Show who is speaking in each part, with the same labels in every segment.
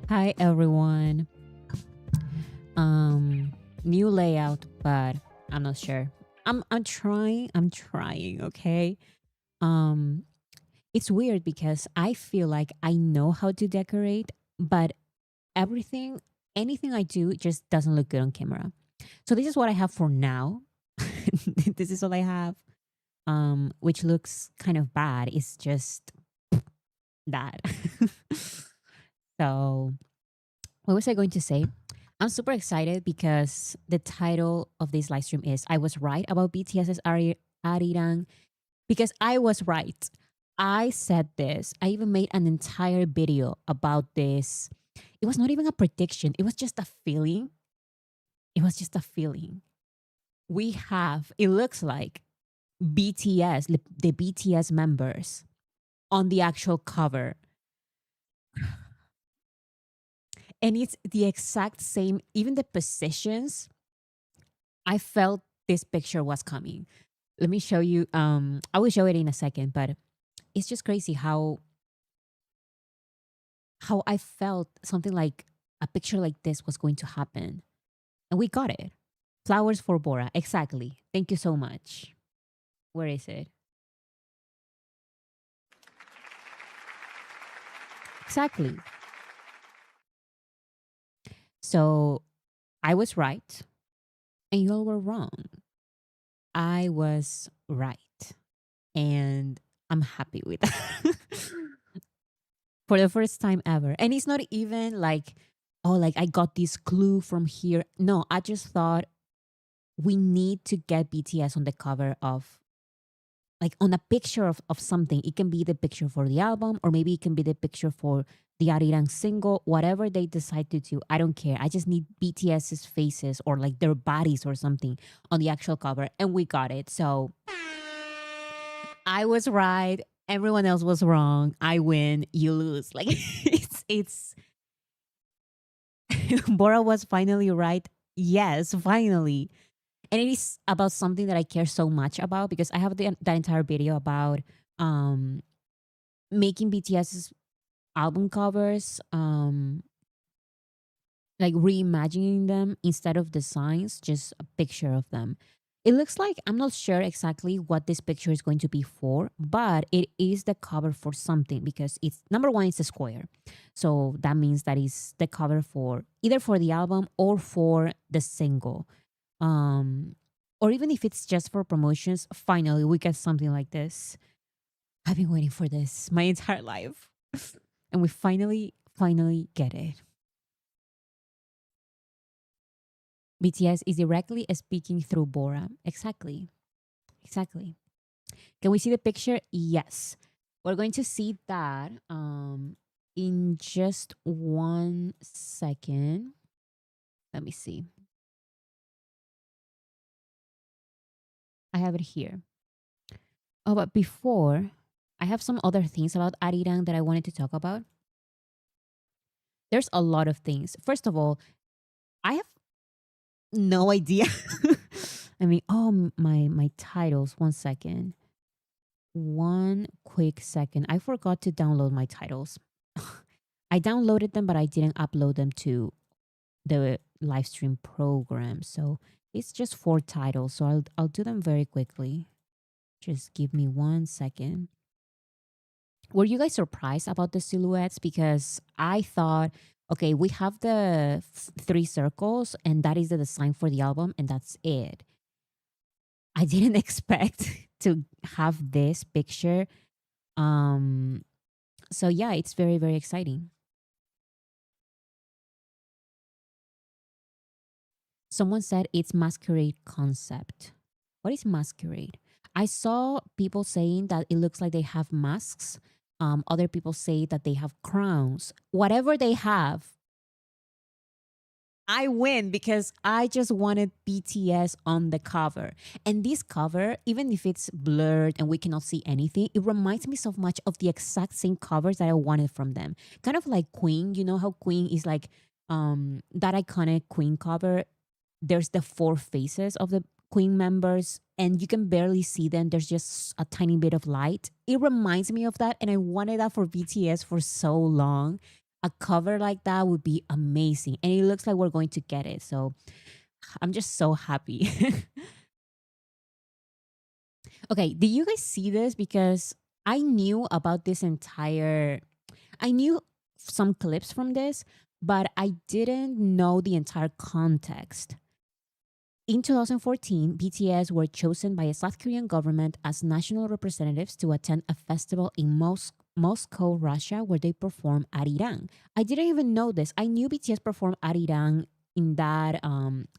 Speaker 1: Hi everyone. Um New layout, but I'm not sure. I'm trying, okay? Um it's weird because I feel like I know how to decorate, but everything anything I do just doesn't look good on camera. So this is what I have for now. This is all I have. Which looks kind of bad. It's just that. So what was I going to say? I'm super excited because the title of this live stream is I Was Right About BTS's Arirang, because I was right. I said this. I even made an entire video about this. It was not even a prediction. It was just a feeling. It was just a feeling. We have, it looks like BTS, the BTS members on the actual cover. And it's the exact same, even the positions. I felt this picture was coming. Let me show you. I will show it in a second, but it's just crazy how I felt something like a picture like this was going to happen. And we got it. Flowers for Bora. Exactly. Thank you so much. Where is it? Exactly. So I was right and you all were wrong. I was right. And I'm happy with that. For the first time ever. And it's not even like, oh, like I got this clue from here. No, I just thought we need to get BTS on the cover of, like, on a picture of something. It can be the picture for the album, or maybe it can be the picture for the Arirang single, whatever they decide to do. I don't care. I just need BTS's faces or like their bodies or something on the actual cover. And we got it. So I was right. Everyone else was wrong. I win. You lose. Like it's Bora was finally right. Yes, finally. And it is about something that I care so much about because I have that entire video about um, making BTS's album covers, like reimagining them instead of designs, just a picture of them. It looks like I'm not sure exactly what this picture is going to be for, but it is the cover for something because it's number one, it's a square. So that means that is the cover for either for the album or for the single. Um, or even if it's just for promotions, finally we get something like this. I've been waiting for this my entire life. And we finally get it. BTS is directly speaking through Bora. Exactly. Exactly. Can we see the picture? Yes. We're going to see that in just 1 second. Let me see. I have it here. Oh, but before, I have some other things about Arirang that I wanted to talk about. There's a lot of things. First of all, I have no idea. I mean, oh, my titles. 1 second. One quick second. I forgot to download my titles. I downloaded them, but I didn't upload them to the live stream program. So it's just 4 titles. So I'll do them very quickly. Just give me 1 second. Were you guys surprised about the silhouettes? Because I thought, okay, we have the three circles, and that is the design for the album, and that's it. I didn't expect to have this picture. Um, so yeah, it's very, very exciting. Someone said it's masquerade concept. What is masquerade? I saw people saying that it looks like they have masks. Other people say that they have crowns. Whatever they have, I win because I just wanted BTS on the cover. And this cover, even if it's blurred and we cannot see anything, it reminds me so much of the exact same covers that I wanted from them. Kind of like Queen. You know how Queen is like that iconic Queen cover. There's the four faces of the Queen members and you can barely see them. There's just a tiny bit of light. It reminds me of that. And I wanted that for BTS for so long. a cover like that would be amazing. And it looks like we're going to get it. So I'm just so happy. Okay, did you guys see this? Because I knew about this entire, I knew some clips from this, but I didn't know the entire context. In 2014, BTS were chosen by the South Korean government as national representatives to attend a festival in Moscow, Russia, where they performed Arirang. I didn't even know this. I knew BTS performed Arirang in that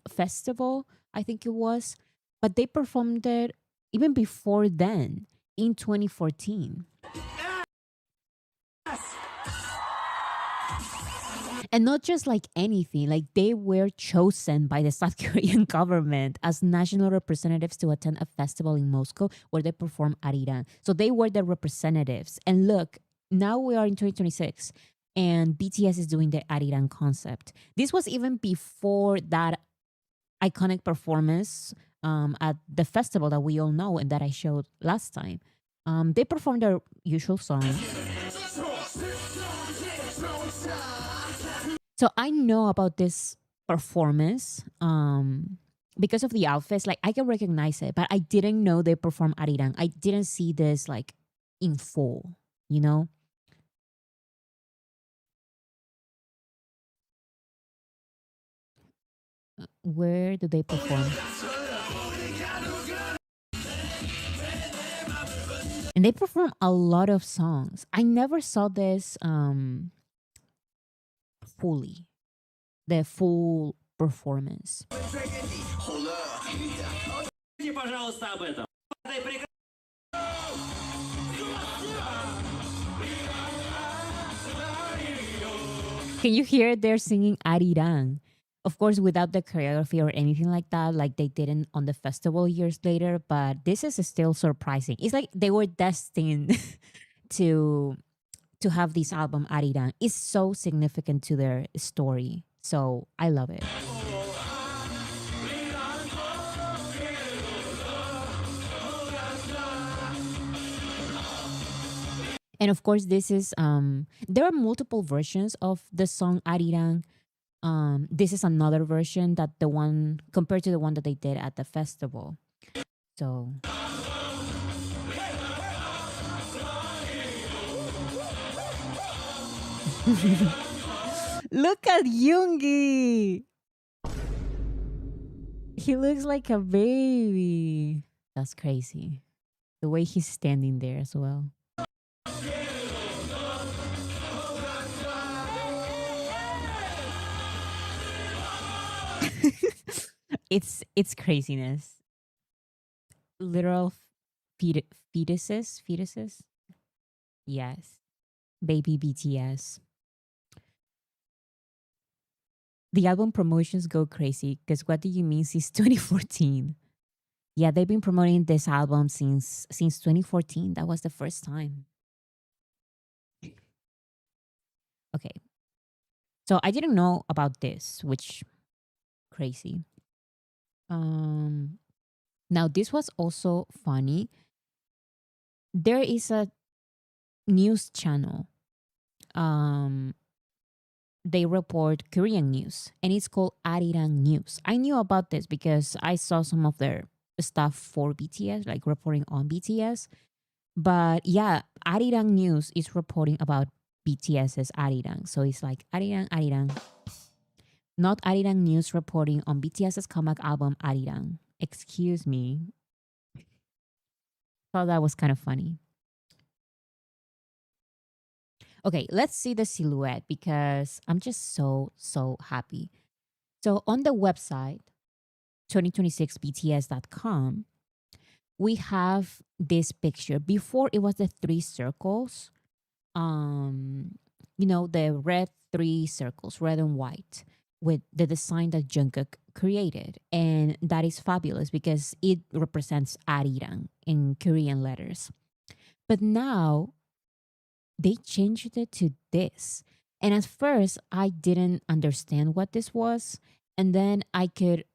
Speaker 1: festival, I think it was, but they performed it even before then in 2014. And not just like anything, like they were chosen by the South Korean government as national representatives to attend a festival in Moscow where they perform Arirang. So they were the representatives. And look, now we are in 2026 and BTS is doing the Arirang concept. This was even before that iconic performance at the festival that we all know and that I showed last time. They performed their usual song. So I know about this performance because of the outfits. Like I can recognize it, but I didn't know they perform Arirang. I didn't see this like in full, you know? Where do they perform? And they perform a lot of songs. I never saw this fully, the full performance. Can you hear they're singing Arirang? Of course, without the choreography or anything like that, like they didn't on the festival years later. But this is still surprising. It's like they were destined to to have this album Arirang. It's so significant to their story. So I love it. And of course, this is there are multiple versions of the song Arirang. This is another version that the one compared to the one that they did at the festival. So look at Yoongi. He looks like a baby. That's crazy. The way he's standing there as well. It's craziness. Literal fetuses. Yes, baby BTS. The album promotions go crazy because what do you mean since 2014? Yeah, they've been promoting this album since 2014. That was the first time. Okay, so I didn't know about this, which crazy. Um, Now this was also funny. There is a news channel. Um, they report Korean news, and it's called Arirang News. I knew about this because I saw some of their stuff for BTS, like reporting on BTS. But yeah, Arirang News is reporting about BTS's Arirang. So it's like Arirang, Arirang. Not Arirang News reporting on BTS's comeback album Arirang. Excuse me. Thought that was kind of funny. Okay, let's see the silhouette because I'm just so happy. So on the website, 2026bts.com, we have this picture. Before it was the three circles, the red three circles, red and white, with the design that Jungkook created. And that is fabulous because it represents Arirang in Korean letters. But now they changed it to this. And at first, I didn't understand what this was. And then I could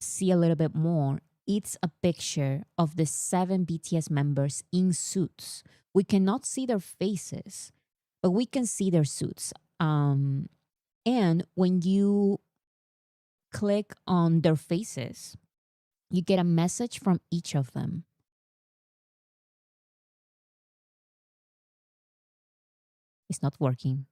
Speaker 1: see a little bit more. It's a picture of the 7 BTS members in suits. We cannot see their faces, but we can see their suits. Um, and when you click on their faces, you get a message from each of them. It's not working.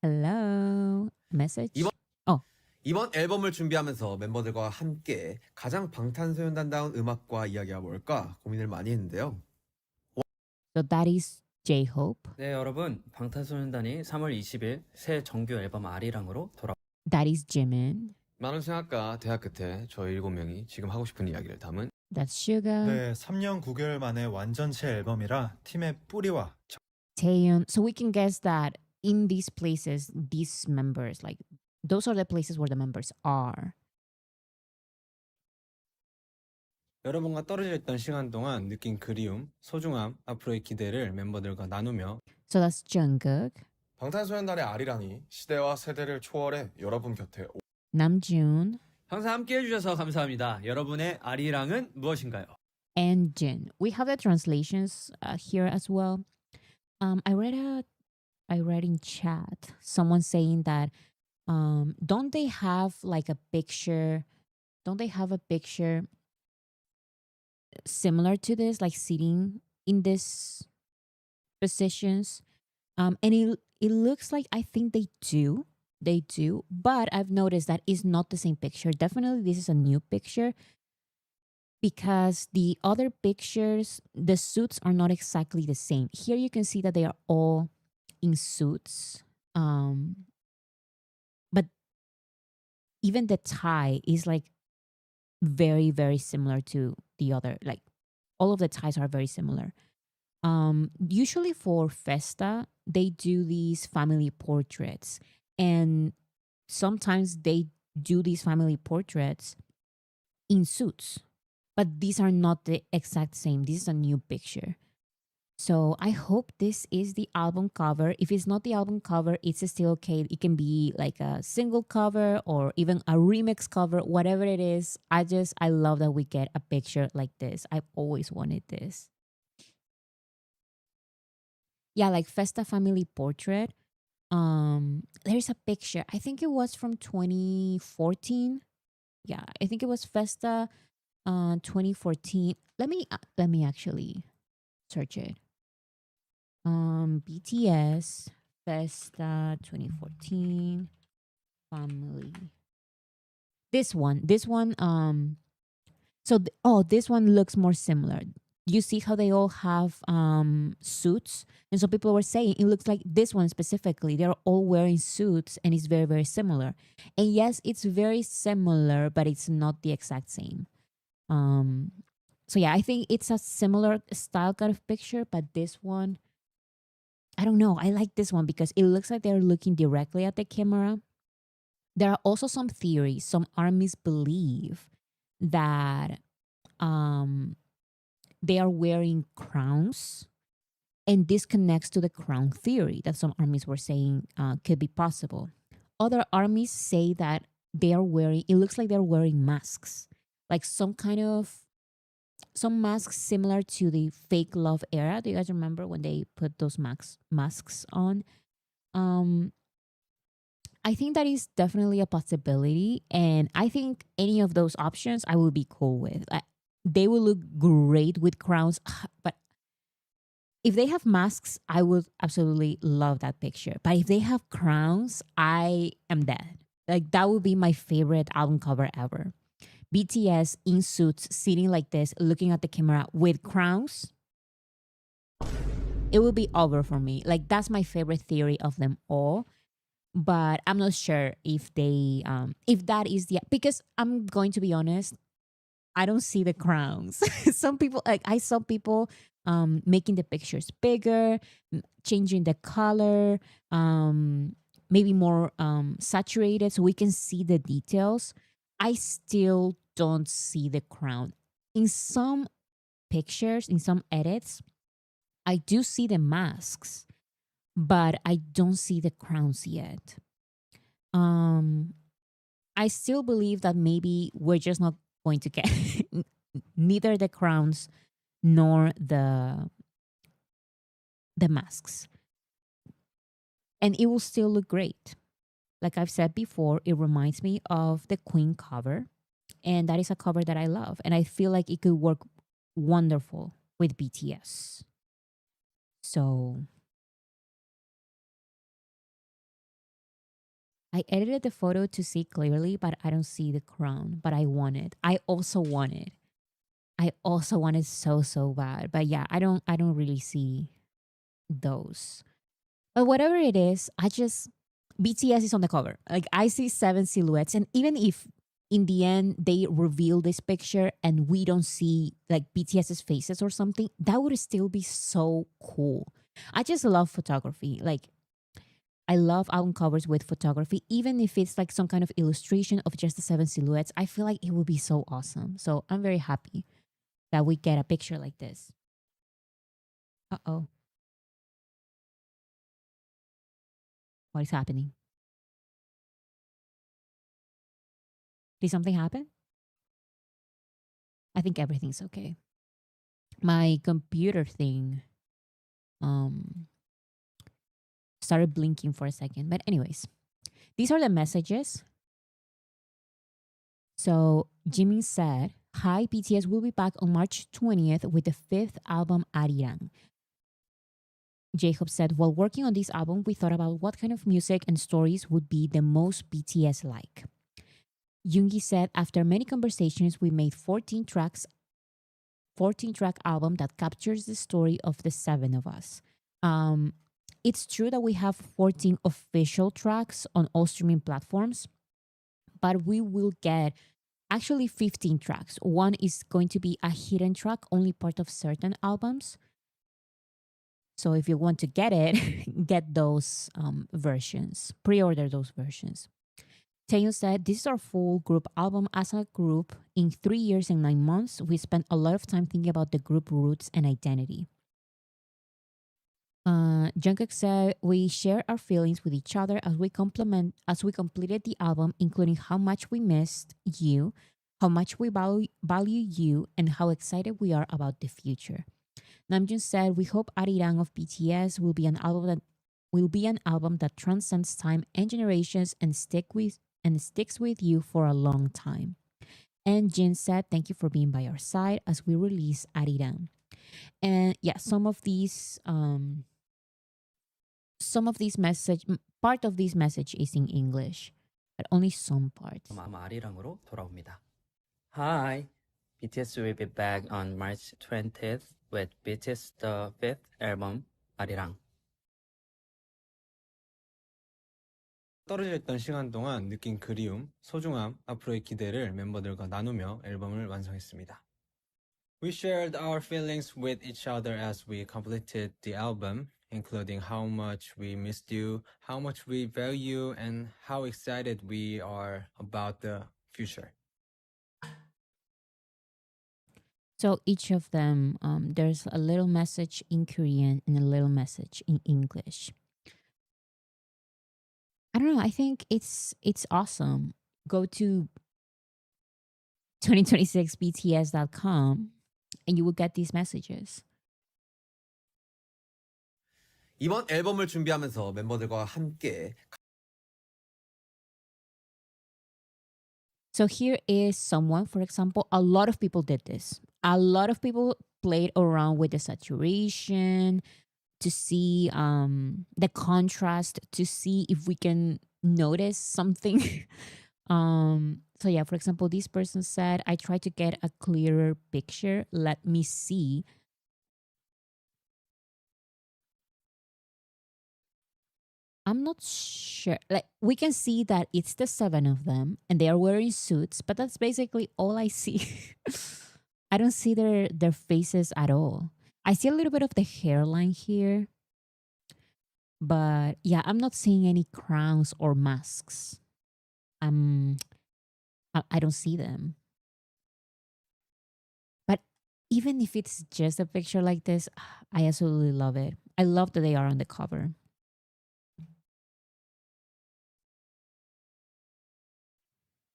Speaker 1: Hello?
Speaker 2: 이번
Speaker 1: Message? Oh,
Speaker 2: 이번 앨범을 준비하면서 멤버들과 함께 가장 방탄소년단다운 음악과 이야기가 뭘까 고민을 많이 했는데요.
Speaker 1: so that is J-Hope.
Speaker 3: 네, 여러분. 방탄소년단이 3월 20일 새 정규 앨범 아리랑으로 돌아.
Speaker 1: That is Jimin.
Speaker 2: 많은 생각과 대학 끝에 저희 7명이 지금 하고 싶은 이야기를 담은
Speaker 1: That's Suga.
Speaker 4: 네, 3년 9개월 만에 완전체 앨범이라 팀의 뿌리와
Speaker 1: Taeyeon. So we can guess that in these places, these members, like those are the places where the members are.
Speaker 5: 여러분과 떨어져 있던 시간 동안 느낀 그리움, 소중함, 앞으로의 기대를 멤버들과 나누며
Speaker 1: So that's Jungkook.
Speaker 6: 방탄소년단의 아리랑이 시대와 세대를 초월해 여러분 곁에
Speaker 1: Namjoon.
Speaker 3: 항상 함께 해주셔서 감사합니다. 여러분의 아리랑은 무엇인가요?
Speaker 1: And Jin. We have the translations here as well. I read in chat someone saying that don't they have like a picture? Don't they have a picture similar to this, like sitting in this positions? And it looks like I think they do. They do, but I've noticed that it's not the same picture. Definitely, this is a new picture because the other pictures, the suits are not exactly the same. Here you can see that they are all in suits. But even the tie is like very, very similar to the other. Like all of the ties are very similar. Usually for Festa, they do these family portraits. And sometimes they do these family portraits in suits. But these are not the exact same. This is a new picture. So I hope this is the album cover. If it's not the album cover, it's still okay. It can be like a single cover or even a remix cover, whatever it is. I love that we get a picture like this. I've always wanted this. Yeah, like Festa family portrait. There's a picture. I think it was from 2014. Yeah, I think it was Festa 2014. Let me actually search it. BTS Festa 2014 family. This one. This one looks more similar. You see how they all have suits, and so people were saying it looks like this one specifically. They're all wearing suits, and it's very, very similar. And yes, it's very similar, but it's not the exact same. So yeah, I think it's a similar style kind of picture, but this one, I don't know. I like this one because it looks like they're looking directly at the camera. There are also some theories. Some armies believe that they are wearing crowns, and this connects to the crown theory that some armies were saying could be possible. Other armies say that it looks like they're wearing masks, like some masks similar to the fake love era. Do you guys remember when they put those masks on? I think that is definitely a possibility, and I think any of those options I would be cool with. They will look great with crowns, but if they have masks, I would absolutely love that picture. But if they have crowns, I am dead. Like that would be my favorite album cover ever. BTS in suits, sitting like this, looking at the camera with crowns. It will be over for me. Like that's my favorite theory of them all. But I'm not sure if that is because I'm going to be honest, I don't see the crowns. Some people I saw people making the pictures bigger, changing the color, maybe more saturated so we can see the details. I still don't see the crown. In some pictures, in some edits, I do see the masks, but I don't see the crowns yet. I still believe that maybe we're just not going to get neither the crowns nor the masks. and it will still look great. Like I've said before, it reminds me of the Queen cover, and that is a cover that I love, and I feel like it could work wonderful with BTS. So I edited the photo to see clearly, but I don't see the crown. But I want it. I also want it. I also want it so bad. But yeah, I don't really see those. But whatever it is, BTS is on the cover. Like I see 7 silhouettes, and even if in the end they reveal this picture and we don't see like BTS's faces or something, that would still be so cool. I just love photography. Like I love album covers with photography, even if it's like some kind of illustration of just the 7 silhouettes. I feel like it would be so awesome. So I'm very happy that we get a picture like this. Uh-oh. What is happening? Did something happen? I think everything's okay. My computer thing um started blinking for a second. But anyways, these are the messages. So Jimin said, "Hi, BTS will be back on March 20th with the 5th album Arirang." Jacob said, "While working on this album, we thought about what kind of music and stories would be the most BTS like." Yoongi said, "After many conversations, we made 14-track album that captures the story of the 7 of us." It's true that we have 14 official tracks on all streaming platforms, but we will get actually 15 tracks. One is going to be a hidden track, only part of certain albums. So if you want to get it, get those versions, pre-order those versions. Taeyong said, "This is our full group album as a group. In 3 years and 9 months, we spent a lot of time thinking about the group roots and identity." Jungkook said, "We share our feelings with each other as we completed the album, including how much we missed you, how much we value you, and how excited we are about the future." Namjoon said, "We hope Arirang of BTS will be an album that transcends time and generations and sticks with you for a long time." And Jin said, "Thank you for being by our side as we release Arirang." And yeah, part of this message is in English, but only some parts.
Speaker 3: 아리랑으로 돌아옵니다. Hi, BTS will be back on March 20th with BTS the 5th album 아리랑.
Speaker 5: 떨어져 있던 시간 동안 느낀 그리움, 소중함, 앞으로의 기대를 멤버들과 나누며 앨범을 완성했습니다. We shared our feelings with each other as we completed the album, including how much we missed you, how much we value, and how excited we are about the future.
Speaker 1: So each of them, there's a little message in Korean and a little message in English. I don't know. I think it's awesome. Go to 2026bts.com and you will get these messages.
Speaker 2: 이번 앨범을 준비하면서 멤버들과 함께
Speaker 1: So here is someone, for example, a lot of people did this. A lot of people played around with the saturation to see the contrast, to see if we can notice something. So yeah, for example, this person said, "I tried to get a clearer picture. Let me see." I'm not sure. Like we can see that it's the 7 of them and they are wearing suits, but that's basically all I see. I don't see their faces at all. I see a little bit of the hairline here. But yeah, I'm not seeing any crowns or masks. I don't see them. But even if it's just a picture like this, I absolutely love it. I love that they are on the cover.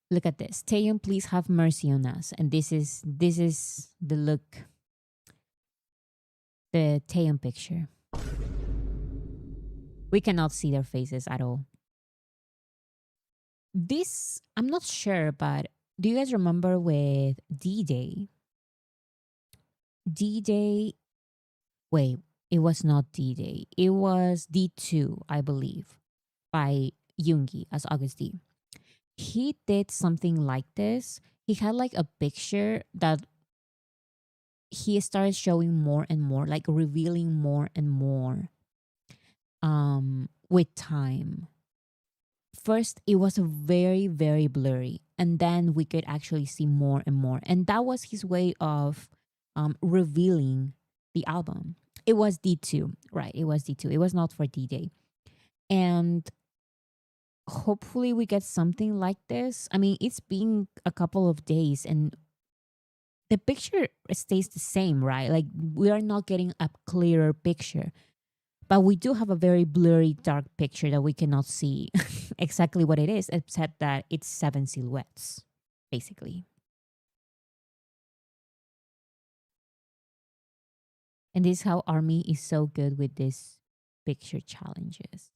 Speaker 1: Look at this. Taeyong, please have mercy on us. And this is the look. The Taeyong picture. We cannot see their faces at all. This, I'm not sure, but do you guys remember with D-Day? D-Day, wait, it was not D-Day. It was D2, I believe, by Yoongi as August D. He did something like this. He had like a picture that he started showing more and more, like revealing more and more with time. First, it was very, very blurry, and then we could actually see more and more. And that was his way of revealing the album. It was D2, right? It was D2. It was not for D-Day. And hopefully we get something like this. I mean, it's been a couple of days and the picture stays the same, right? Like we are not getting a clearer picture. But we do have a very blurry, dark picture that we cannot see exactly what it is, except that it's 7 silhouettes, basically. And this is how ARMY is so good with these picture challenges.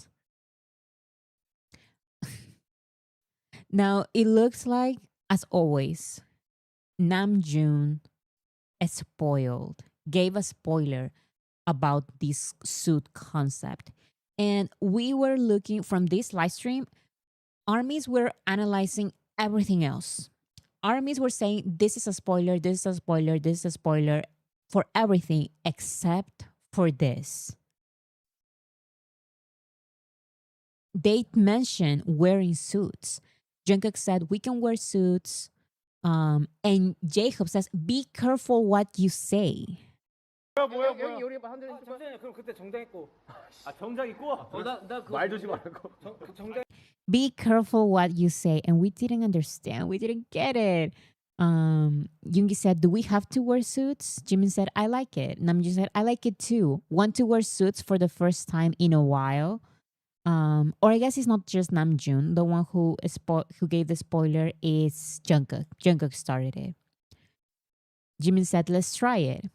Speaker 1: Now, it looks like, as always, Namjoon is spoiled, gave a spoiler about this suit concept. And we were looking from this live stream, armies were analyzing everything else. Armies were saying this is a spoiler, this is a spoiler, this is a spoiler for everything except for this. They mentioned wearing suits. Jungkook said we can wear suits. And Jacob says, be careful what you say.
Speaker 7: 여기 우리 한 잔. 잠시만요. 그럼 그때 정장 입고. 아 정장 입고? 말 조심 말고. 정장.
Speaker 1: Be careful what you say. And we didn't understand. We didn't get it. Yoongi said, do we have to wear suits? Jimin said, I like it. Namjoon said, I like it too. Want to wear suits for the first time in a while. Or I guess it's not just Namjoon. The one who gave the spoiler is Jungkook. Jungkook started it. Jimin said, let's try it.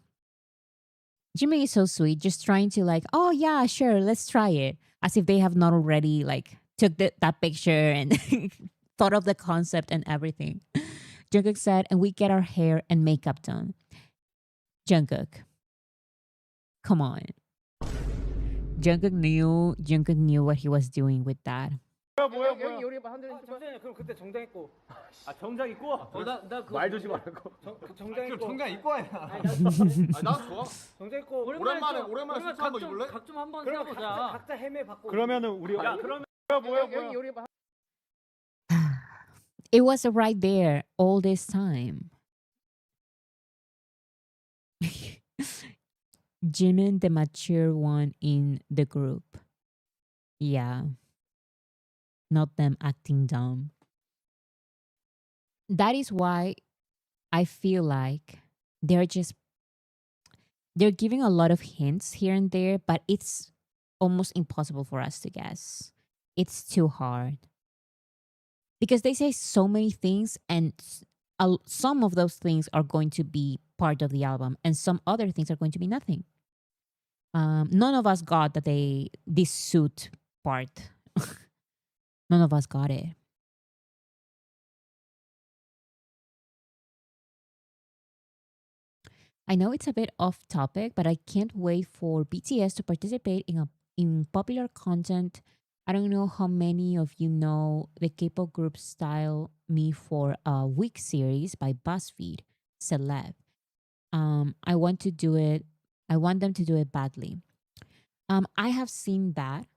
Speaker 1: Jimin is so sweet, just trying to like, oh yeah, sure, let's try it. As if they have not already like took that picture and thought of the concept and everything. Jungkook said, and we get our hair and makeup done. Jungkook, come on. Jungkook knew what he was doing with that.
Speaker 7: 여기 우리 한 잔. 잠시만요. 그럼 그때 정장 입고. 아 정장 입고? 말 조심 말고. 정장 입고. 정장 입고 와야.
Speaker 6: 나 좋아.
Speaker 7: 정장 입고.
Speaker 6: 오랜만에 수트 한번 입을래?
Speaker 7: 각좀 한번 써보자. 각자 헤매 받고.
Speaker 5: 그러면은 우리
Speaker 7: 그러면 여기 우리.
Speaker 1: It was right there all this time. Jimin, the mature one in the group. Yeah. Not them acting dumb. That is why I feel like they're giving a lot of hints here and there, but it's almost impossible for us to guess. It's too hard. Because they say so many things, and some of those things are going to be part of the album, and some other things are going to be nothing. None of us got that this suit part. None of us got it. I know it's a bit off topic, but I can't wait for BTS to participate in popular content. I don't know how many of you know the K-pop group Style Me for a Week series by BuzzFeed, Celeb. I want to do it. I want them to do it badly. I have seen that.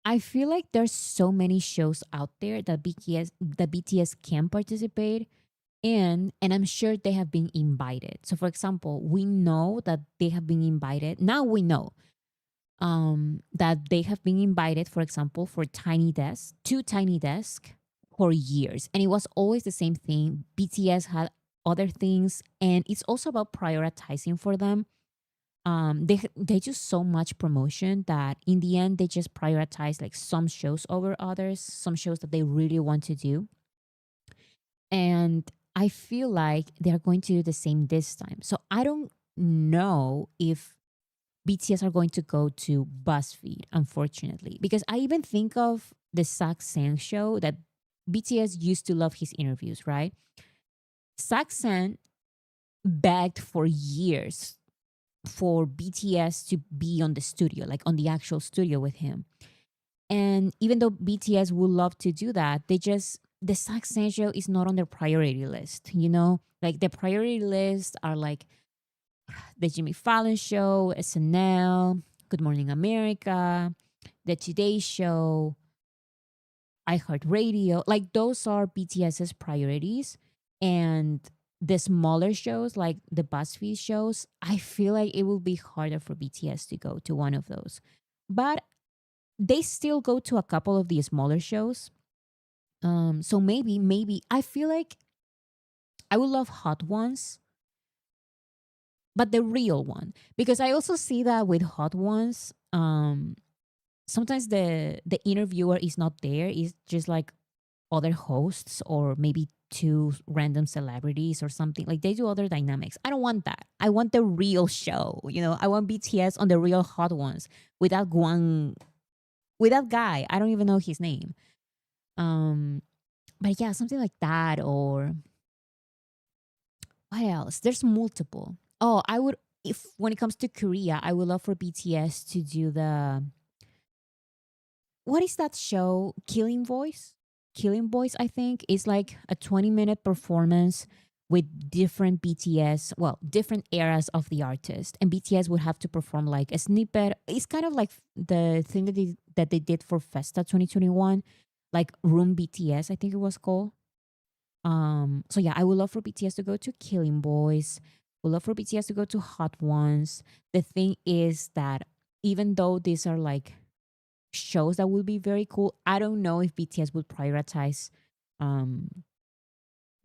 Speaker 1: I feel like there's so many shows out there that BTS can participate in, and I'm sure they have been invited. So, for example, we know that they have been invited. Now we know that they have been invited, for example, for Tiny Desk, to Tiny Desk for years, and it was always the same thing. BTS had other things, and it's also about prioritizing for them. They do so much promotion that in the end they just prioritize like some shows over others, some shows that they really want to do. And I feel like they're going to do the same this time. So I don't know if BTS are going to go to BuzzFeed, unfortunately. Because I even think of the Saksan show that BTS used to love his interviews, right? Saksan begged for years for BTS to be on the studio, like on the actual studio with him. And even though BTS would love to do that, the Saksan show is not on their priority list, you know? Like the priority list are like the Jimmy Fallon Show, SNL, Good Morning America, The Today Show, iHeartRadio. Like those are BTS's priorities. And the smaller shows, like the BuzzFeed shows, I feel like it will be harder for BTS to go to one of those. But they still go to a couple of the smaller shows. So maybe I feel like I would love Hot Ones, but the real one, because I also see that with Hot Ones, sometimes the interviewer is not there; it's just like other hosts or maybe two random celebrities or something. Like they do other dynamics. I don't want that. I want the real show. You know, I want BTS on the real Hot Ones without Guang, without guy. I don't even know his name. But yeah, something like that. Or what else? There's multiple. Oh, I would, if when it comes to Korea, I would love for BTS to do the, what is that show? Killing Voice? Killing Voice, I think. It's like a 20-minute performance with different BTS, well, different eras of the artist. And BTS would have to perform like a snippet. It's kind of like the thing that they did for Festa 2021, like Room BTS, I think it was called. So yeah, I would love for BTS to go to Killing Boys. Would love for BTS to go to Hot Ones. The thing is that even though these are like shows that would be very cool, I don't know if BTS would prioritize um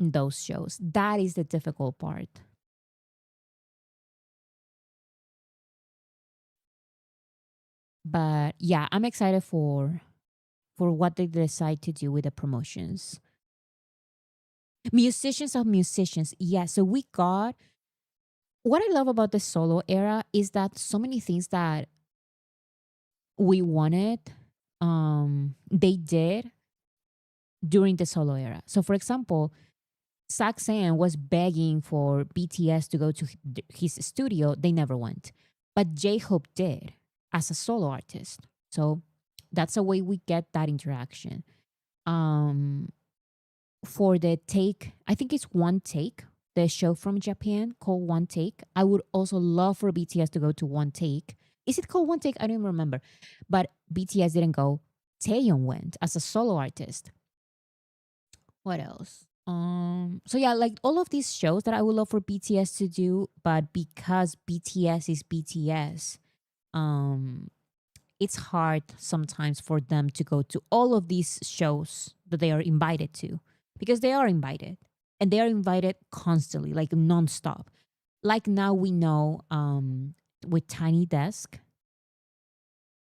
Speaker 1: those shows. That is the difficult part. But yeah, I'm excited for what they decide to do with the promotions. Musicians of musicians. Yeah, so we got, what I love about the solo era is that so many things that we wanted, they did during the solo era. So for example, Saksan was begging for BTS to go to his studio. They never went. But J-Hope did as a solo artist. So that's a way we get that interaction. Um, for the take, I think it's One Take, the show from Japan called One Take. I would also love for BTS to go to One Take. Is it called One Take? I don't even remember. But BTS didn't go. Taeyeon went as a solo artist. What else? So yeah, like all of these shows that I would love for BTS to do, but because BTS is BTS, um, it's hard sometimes for them to go to all of these shows that they are invited to, because they are invited and they are invited constantly, like nonstop. Like now we know with Tiny Desk,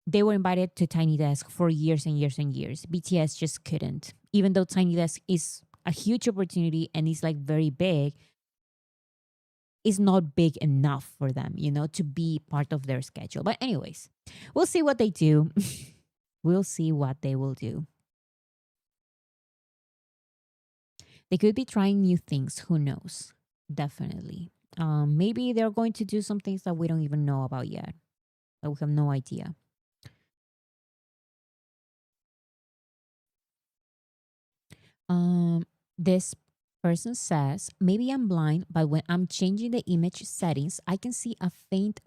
Speaker 1: they were invited to Tiny Desk for years and years and years. BTS just couldn't, even though Tiny Desk is a huge opportunity and is like very big, is not big enough for them, you know, to be part of their schedule. But anyways, we'll see what they do. We'll see what they will do. They could be trying new things. Who knows? Definitely. Maybe they're going to do some things that we don't even know about yet. That we have no idea. This person says, maybe I'm blind, but when I'm changing the image settings, I can see a faint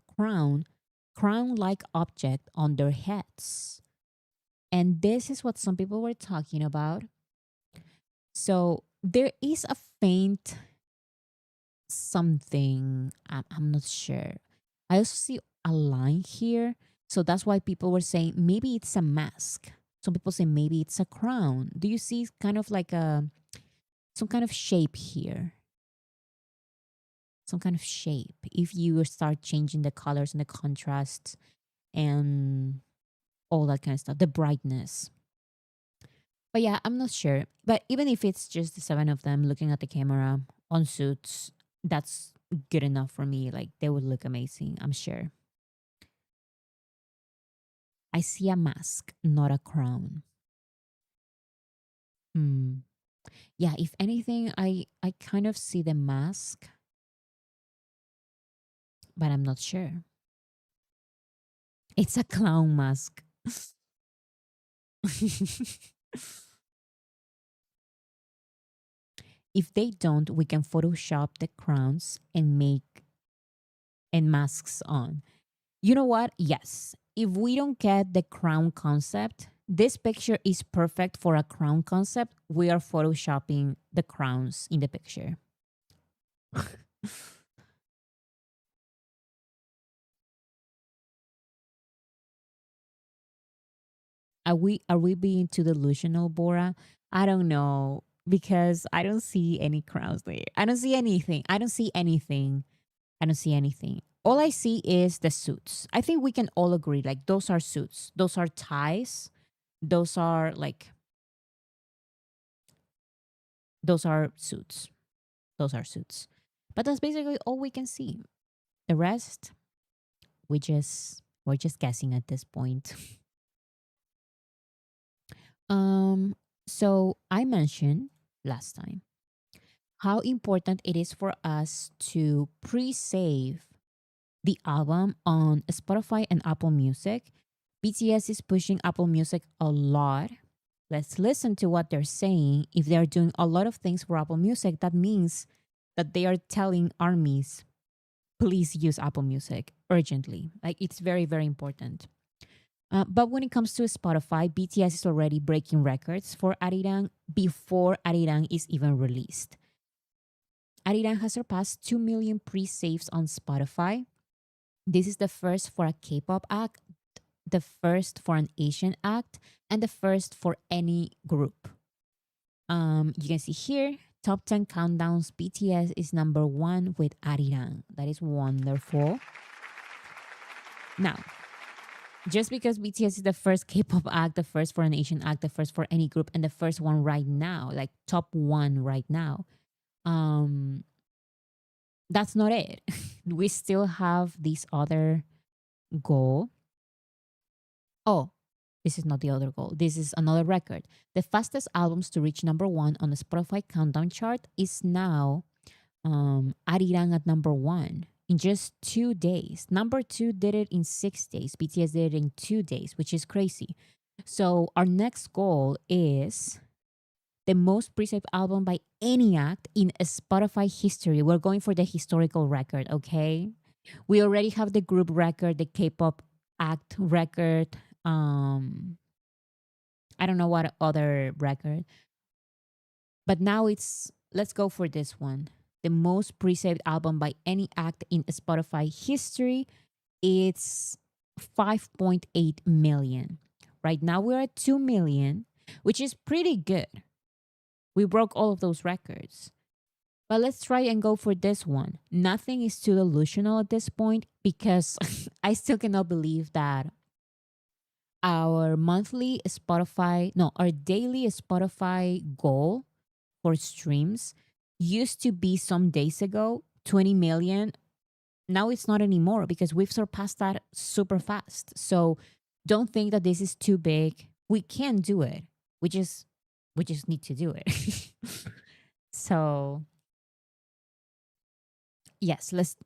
Speaker 1: crown-like object on their heads. And this is what some people were talking about. So there is a faint something. I'm not sure. I also see a line here. So that's why people were saying maybe it's a mask. Some people say maybe it's a crown. Do you see kind of like some kind of shape here? Some kind of shape. If you start changing the colors and the contrasts and all that kind of stuff, the brightness. But yeah, I'm not sure. But even if it's just the seven of them looking at the camera on suits, that's good enough for me. Like they would look amazing, I'm sure. I see a mask, not a crown. Yeah, if anything, I kind of see the mask, but I'm not sure. It's a clown mask. If they don't, we can Photoshop the crowns and make and masks on. You know what? Yes. If we don't get the crown concept, this picture is perfect for a crown concept. We are photoshopping the crowns in the picture. Are we being too delusional, Bora? I don't know because I don't see any crowns there. I don't see anything. I don't see anything. I don't see anything. All I see is the suits. I think we can all agree like those are suits. Those are ties. Those are like those are suits. Those are suits. But that's basically all we can see. The rest we're just guessing at this point. So I mentioned last time how important it is for us to pre-save the album on Spotify and Apple Music. BTS is pushing Apple Music a lot. Let's listen to what they're saying. If they're doing a lot of things for Apple Music, that means that they are telling armies, please use Apple Music urgently. Like it's very, very important. But when it comes to Spotify, BTS is already breaking records for Arirang before Arirang is even released. Arirang has surpassed 2 million pre-saves on Spotify. This is the first for a K-pop act, the first for an Asian act, and the first for any group. You can see here, top 10 countdowns. BTS is number 1 with Arirang. That is wonderful. Now, just because BTS is the first K-pop act, the first for an Asian act, the first for any group, and the first one right now, like top 1 right now, that's not it. We still have this other goal. Oh, this is not the other goal. This is another record. The fastest albums to reach number 1 on the Spotify countdown chart is now Arirang at number 1 in just 2 days. Number 2 did it in 6 days. BTS did it in 2 days, which is crazy. So our next goal is the most pre-saved album by any act in Spotify history. We're going for the historical record, okay? We already have the group record, the K-pop act record. I don't know what other record. But now let's go for this one. The most pre-saved album by any act in Spotify history. It's 5.8 million. Right now we're at 2 million, which is pretty good. We broke all of those records. But let's try and go for this one. Nothing is too delusional at this point because I still cannot believe that our daily Spotify goal for streams used to be some days ago 20 million. Now it's not anymore because we've surpassed that super fast. So don't think that this is too big. We can do it. We just need to do it. So yes, let's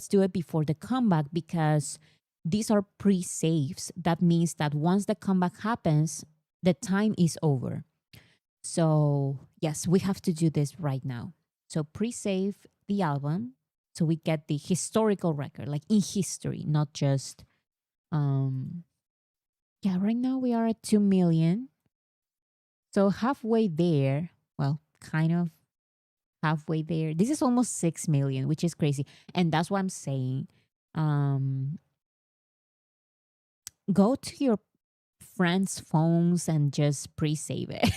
Speaker 1: do it before the comeback because these are pre-saves. That means that once the comeback happens, the time is over. So yes, we have to do this right now. So pre-save the album so we get the historical record, like in history, not just right now we are at 2 million. So halfway there, well, kind of halfway there. This is almost 6 million, which is crazy. And that's what I'm saying. Go to your friends' phones and just pre-save it.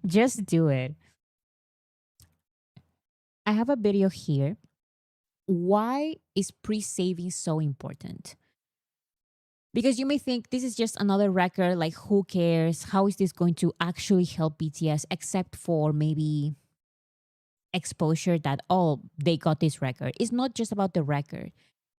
Speaker 1: Just do it. I have a video here. Why is pre-saving so important? Because you may think this is just another record, like who cares? How is this going to actually help BTS except for maybe exposure that, oh, they got this record. It's not just about the record.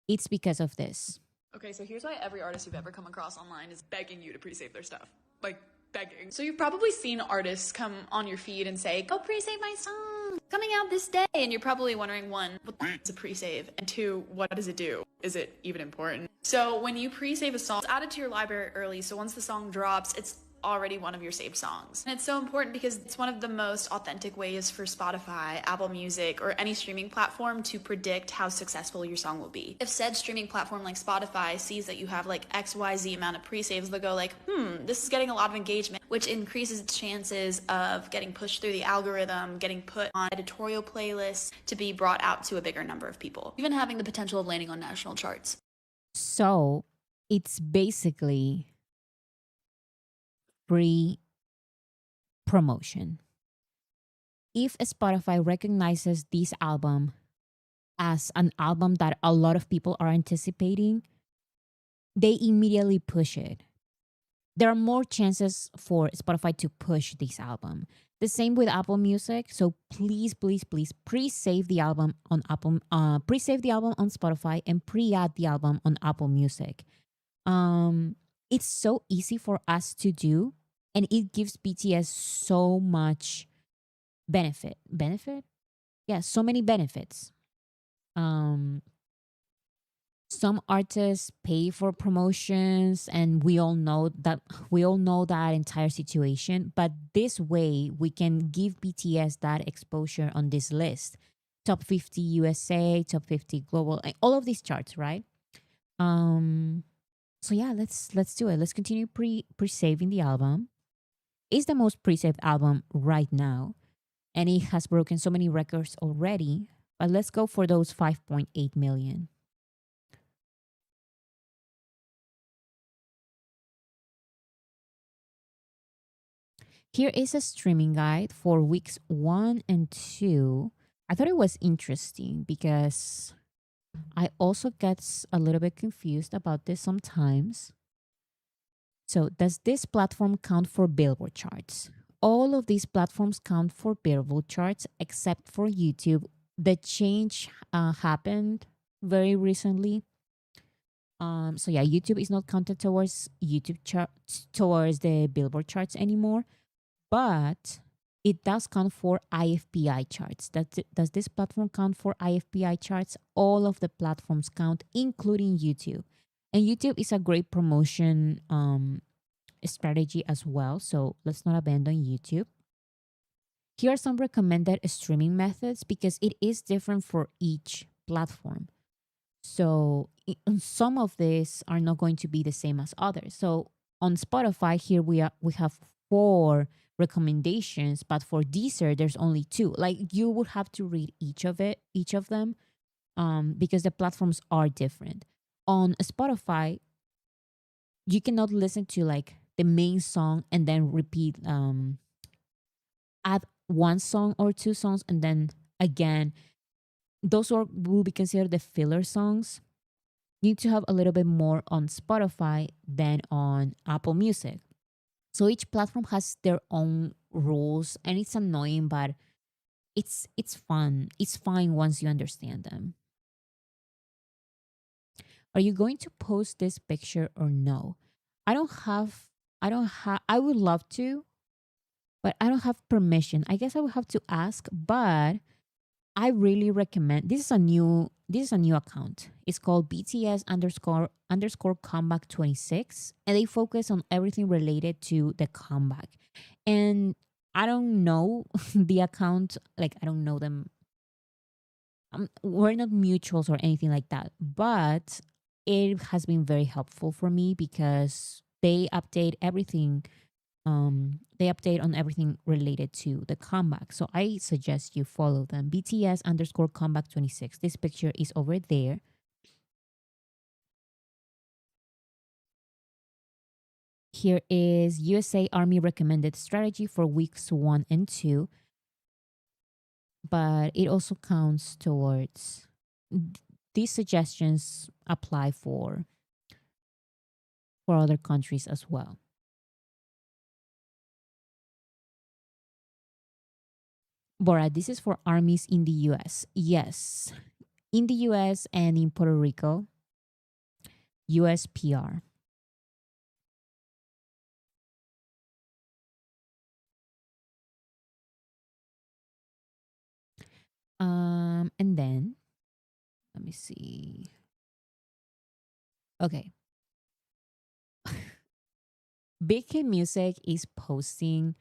Speaker 1: It's because of this.
Speaker 8: Okay, so here's why every artist you've ever come across online is begging you to pre-save their stuff. Like, begging. So you've probably seen artists come on your feed and say, go pre-save my song, coming out this day. And you're probably wondering, one, what's a pre-save? And two, what does it do? Is it even important? So when you pre-save a song, it's added to your library early, so once the song drops, it's already one of your saved songs. And it's so important because it's one of the most authentic ways for Spotify, Apple Music, or any streaming platform to predict how successful your song will be. If said streaming platform like Spotify sees that you have like XYZ amount of pre-saves, they'll go like, this is getting a lot of engagement, which increases its chances of getting pushed through the algorithm, getting put on editorial playlists to be brought out to a bigger number of people, even having the potential of landing on national charts.
Speaker 1: So it's basically free promotion. If Spotify recognizes this album as an album that a lot of people are anticipating, they immediately push it. There are more chances for Spotify to push this album. The same with Apple Music. So please, please, please pre-save the album on pre-save the album on Spotify and pre-add the album on Apple Music. It's so easy for us to do, and it gives BTS so much benefit. Benefit? Yeah, so many benefits. Some artists pay for promotions, and we all know that entire situation, but this way we can give BTS that exposure on this list. Top 50 USA, top 50 global, all of these charts, right? So yeah, let's do it. Let's continue pre-saving the album. It's the most pre-saved album right now, and it has broken so many records already, but let's go for those 5.8 million. Here is a streaming guide for weeks 1 and 2. I thought it was interesting because I also get a little bit confused about this sometimes. So, does this platform count for Billboard charts? All of these platforms count for Billboard charts except for YouTube. The change happened very recently. So yeah, YouTube is not counted towards towards the Billboard charts anymore, but it does count for IFPI charts. Does this platform count for IFPI charts? All of the platforms count, including YouTube. And YouTube is a great promotion strategy as well. So let's not abandon YouTube. Here are some recommended streaming methods because it is different for each platform. So some of these are not going to be the same as others. So on Spotify, here we have 4 recommendations, but for Deezer, there's only 2. Like you would have to read each of them, because the platforms are different. On Spotify, you cannot listen to like the main song and then repeat, add one song or 2 songs, and then again, those will be considered the filler songs. You need to have a little bit more on Spotify than on Apple Music. So each platform has their own rules, and it's annoying, but it's fun. It's fine once you understand them. Are you going to post this picture or no? I would love to, but I don't have permission. I guess I would have to ask, but I really recommend, this is a new account. It's called BTS underscore comeback 26, and they focus on everything related to the comeback. And I don't know the account, like I don't know them. We're not mutuals or anything like that, but it has been very helpful for me because they update everything. They update on everything related to the comeback. So I suggest you follow them. BTS underscore comeback 26. This picture is over there. Here is USA Army recommended strategy for weeks 1 and 2. But it also counts towards, these suggestions apply for other countries as well. Bora, this is for armies in the US. Yes, in the US and in Puerto Rico. US PR. And then let me see. Okay. Big Hit Music is posting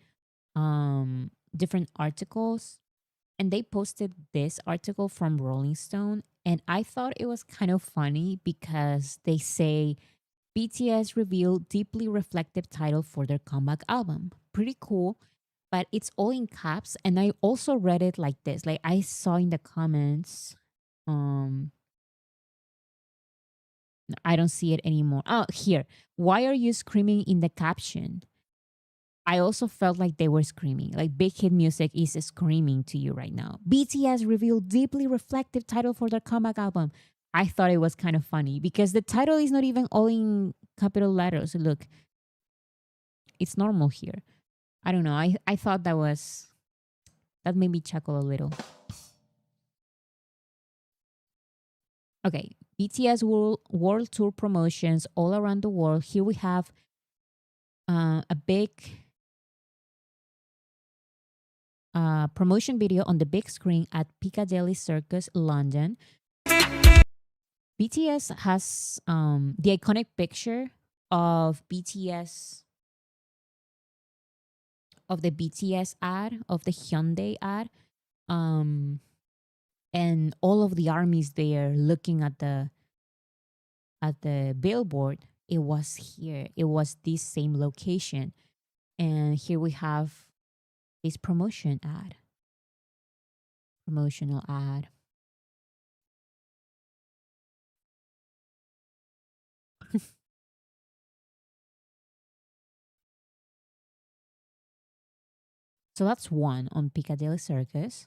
Speaker 1: different articles, and they posted this article from Rolling Stone, and I thought it was kind of funny because they say BTS reveal deeply reflective title for their comeback album. Pretty cool, but it's all in caps, and I also read it like this. Like I saw in the comments, I don't see it anymore. Oh, here. Why are you screaming in the caption? I also felt like they were screaming. Like Big Hit Music is screaming to you right now. BTS revealed deeply reflective title for their comeback album. I thought it was kind of funny because the title is not even all in capital letters. Look, it's normal here. I don't know. I thought that made me chuckle a little. Okay, BTS world tour promotions all around the world. Here we have a big promotion video on the big screen at Piccadilly Circus, London. BTS has the iconic picture of BTS of the BTS ad of the Hyundai ad, and all of the armies there looking at the billboard. It was here. It was this same location, and here we have this promotional ad. So that's one on Piccadilly Circus.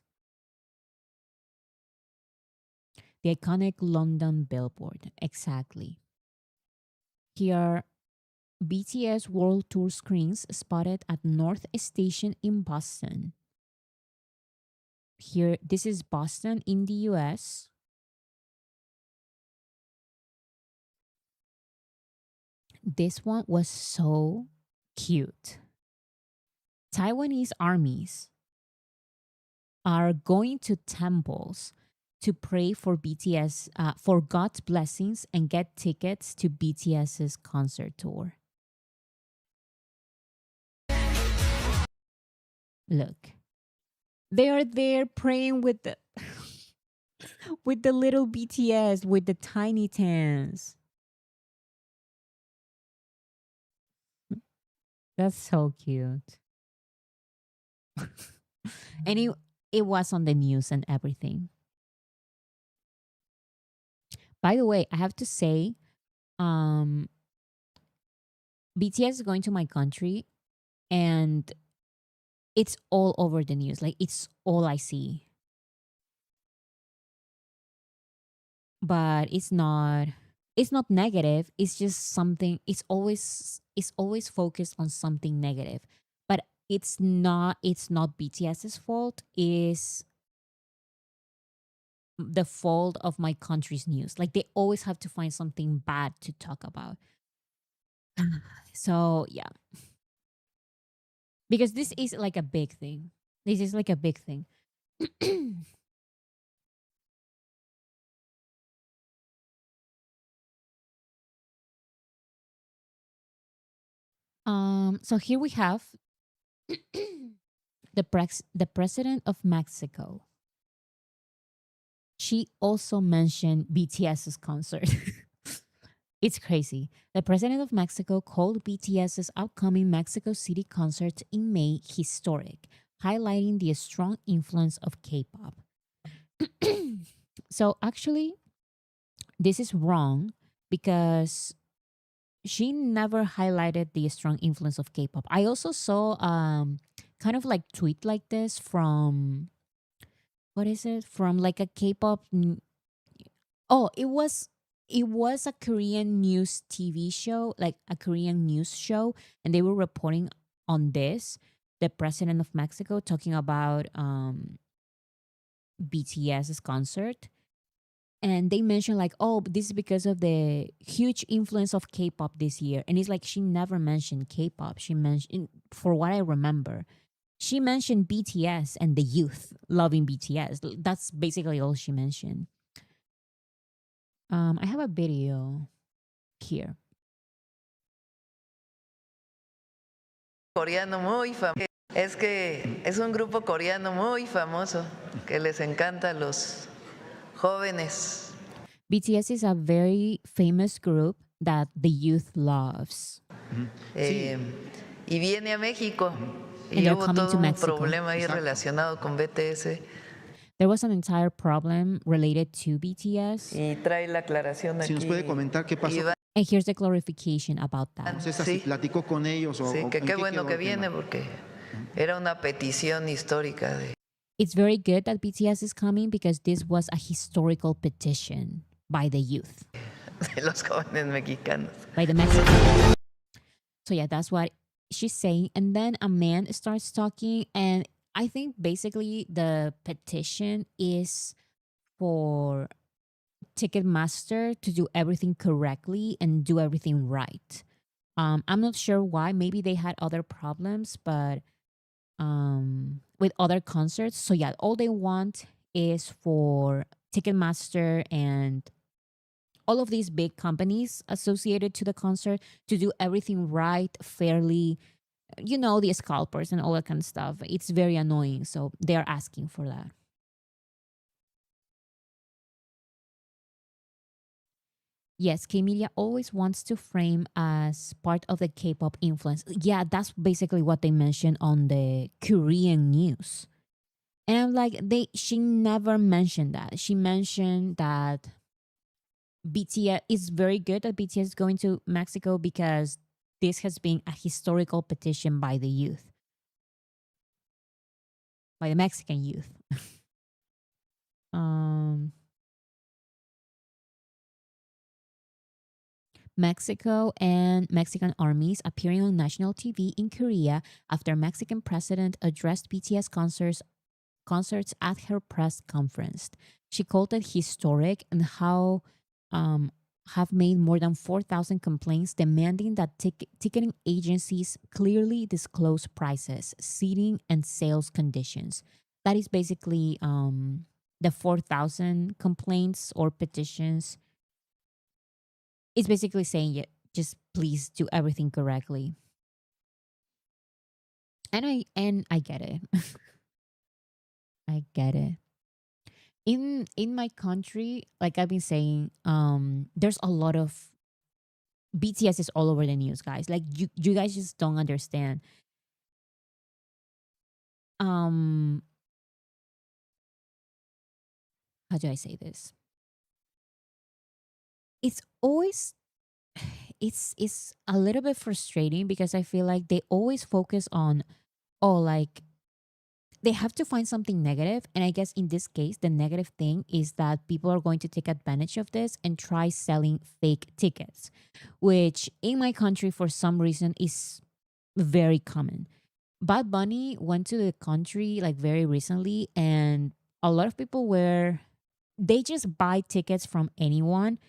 Speaker 1: The iconic London billboard. Exactly. Here, BTS World Tour screens spotted at North Station in Boston. Here, this is Boston in the US. This one was so cute. Taiwanese armies are going to temples to pray for BTS, for God's blessings and get tickets to BTS's concert tour. Look, they are there praying with the with the little BTS with the tiny tans. That's so cute. And it was on the news and everything. By the way, I have to say, BTS is going to my country, and it's all over the news. Like it's all I see. But it's not negative. It's just something it's always focused on something negative. But it's not BTS's fault. Is the fault of my country's news. Like they always have to find something bad to talk about. So yeah, because this is like a big thing. This is like a big thing. So here we have the president of Mexico. She also mentioned BTS's concert. It's crazy. The president of Mexico called BTS's upcoming Mexico City concert in May historic, highlighting the strong influence of K-pop. So actually, this is wrong because she never highlighted the strong influence of K-pop. I also saw kind of like tweet like this from what is it? From like a K-pop oh, it was a Korean news TV show, like a Korean news show, and they were reporting on this. The president of Mexico talking about BTS's concert, And they mentioned like, oh, this is because of the huge influence of K-pop this year. And it's like she never mentioned K-pop. She mentioned, for what I remember, she mentioned BTS and the youth loving BTS. That's basically all she mentioned. I have a video here.
Speaker 9: Coreano muy famoso. Es que es un grupo coreano muy famoso que les encanta a los jóvenes.
Speaker 1: BTS is a very famous group that the youth loves.
Speaker 9: Y viene a México.
Speaker 1: And
Speaker 9: Y
Speaker 1: they're
Speaker 9: hubo
Speaker 1: coming
Speaker 9: todo
Speaker 1: to
Speaker 9: un
Speaker 1: Mexico.
Speaker 9: problema ahí relacionado con BTS.
Speaker 1: There was an entire problem related to BTS.
Speaker 9: Y trae la aclaración aquí.
Speaker 10: Si nos puede comentar qué pasó.
Speaker 1: And here's the clarification about that.
Speaker 10: No sé si
Speaker 9: Sí.
Speaker 10: platicó con ellos o
Speaker 9: Sí,
Speaker 10: o
Speaker 9: que
Speaker 10: en
Speaker 9: qué
Speaker 10: qué
Speaker 9: bueno
Speaker 10: quedó
Speaker 9: que
Speaker 10: el
Speaker 9: viene
Speaker 10: tema.
Speaker 9: porque era una petición histórica de
Speaker 1: It's very good that BTS is coming because this was a historical petition by the youth,
Speaker 9: los jóvenes mexicanos.
Speaker 1: by the Mexicans. So yeah, that's what she's saying. And then a man starts talking, and I think basically the petition is for Ticketmaster to do everything correctly and do everything right. I'm not sure why. Maybe they had other problems, but with other concerts. So yeah, all they want is for Ticketmaster and all of these big companies associated to the concert to do everything right, fairly. You know, the scalpers and all that kind of stuff. It's very annoying. So they are asking for that. Yes, K-Media always wants to frame as part of the K-pop influence. Yeah, that's basically what they mentioned on the Korean news. And I'm like, she never mentioned that. She mentioned that BTS is very good that BTS is going to Mexico because this has been a historical petition by the youth, by the Mexican youth. Mexico and Mexican armies appearing on national TV in Korea after Mexican president addressed BTS concerts at her press conference. She called it historic and how have made more than 4,000 complaints demanding that ticketing agencies clearly disclose prices, seating, and sales conditions. That is basically the 4,000 complaints or petitions. It's basically saying, yeah, just please do everything correctly. And I get it. I get it. In my country, like I've been saying, there's a lot of BTS is all over the news, guys. Like you guys just don't understand. How do I say this? It's always it's a little bit frustrating because I feel like they always focus on, oh, like they have to find something negative. And I guess in this case, the negative thing is that people are going to take advantage of this and try selling fake tickets, which in my country, for some reason, is very common. Bad Bunny went to the country like very recently, and a lot of people they just buy tickets from anyone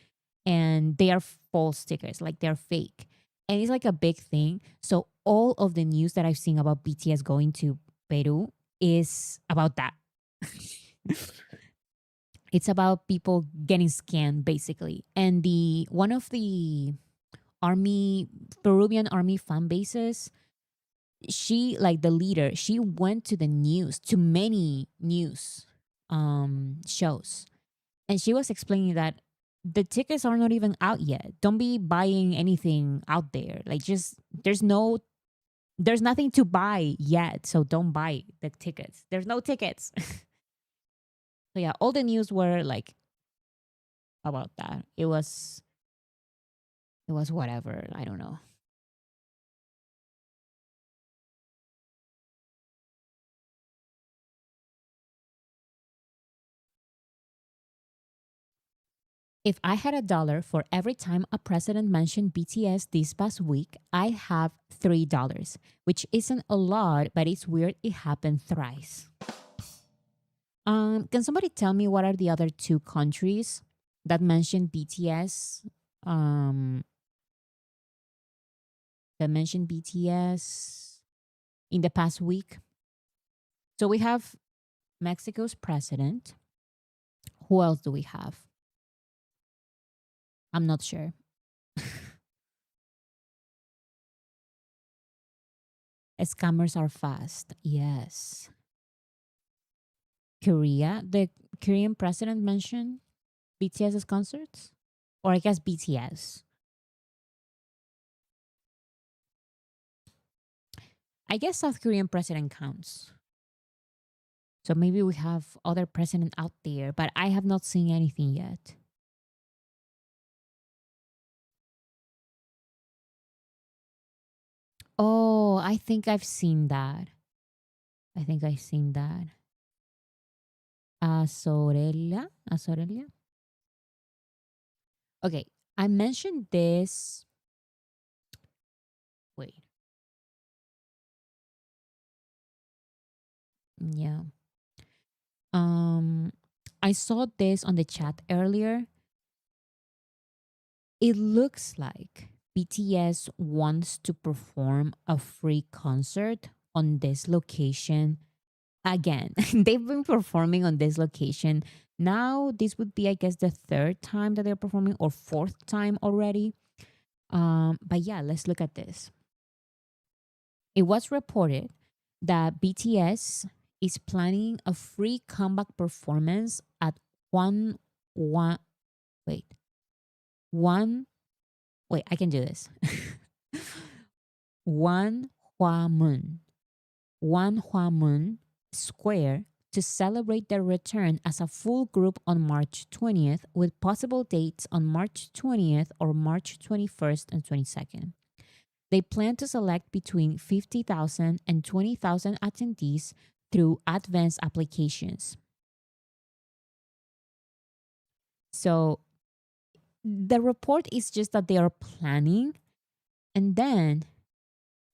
Speaker 1: and they are false tickets, like they're fake. And it's like a big thing. So all of the news that I've seen about BTS going to Peru is about that. It's about people getting scammed basically. And one of the Peruvian army fan bases, she, like the leader, she went to the news, to many news shows, and she was explaining that the tickets are not even out yet. Don't be buying anything out there. Like, just there's nothing to buy yet, so don't buy the tickets. There's no tickets. So yeah, all the news were like about that. It was whatever. I don't know. If I had $1 for every time a president mentioned BTS this past week, I have $3, which isn't a lot, but it's weird it happened thrice. Can somebody tell me what are the other two countries that mentioned BTS. That mentioned BTS in the past week. So we have Mexico's president. Who else do we have? I'm not sure. Scammers are fast. Yes. Korea. The Korean president mentioned BTS's concerts? Or I guess BTS. I guess South Korean president counts. So maybe we have other president out there, but I have not seen anything yet. Oh, I think I've seen that. I think I've seen that. Azorelia? Azorelia? Okay, I mentioned this. Wait. Yeah. I saw this on the chat earlier. It looks like BTS wants to perform a free concert on this location again. They've been performing on this location. Now, this would be, I guess, the third time that they're performing or fourth time already. But yeah, let's look at this. It was reported that BTS is planning a free comeback performance at one wait one wait I can do this One Hua Mun Square to celebrate their return as a full group on March 20th, with possible dates on March 20th or March 21st and 22nd. They plan to select between 50,000 and 20,000 attendees through advanced applications. So the report is just that they are planning. And then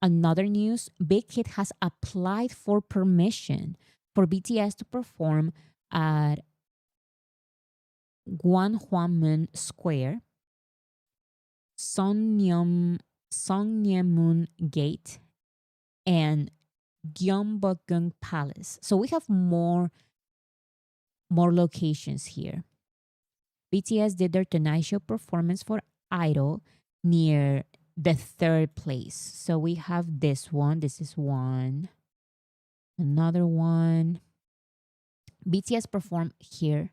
Speaker 1: another news, Big Hit has applied for permission for BTS to perform at Gwanghwamun Square, Songnyemun Gate, and Gyeongbokgung Palace. So we have more locations here. BTS did their Tonight Show performance for Idol near the third place. So we have this one. This is one. Another one. BTS performed here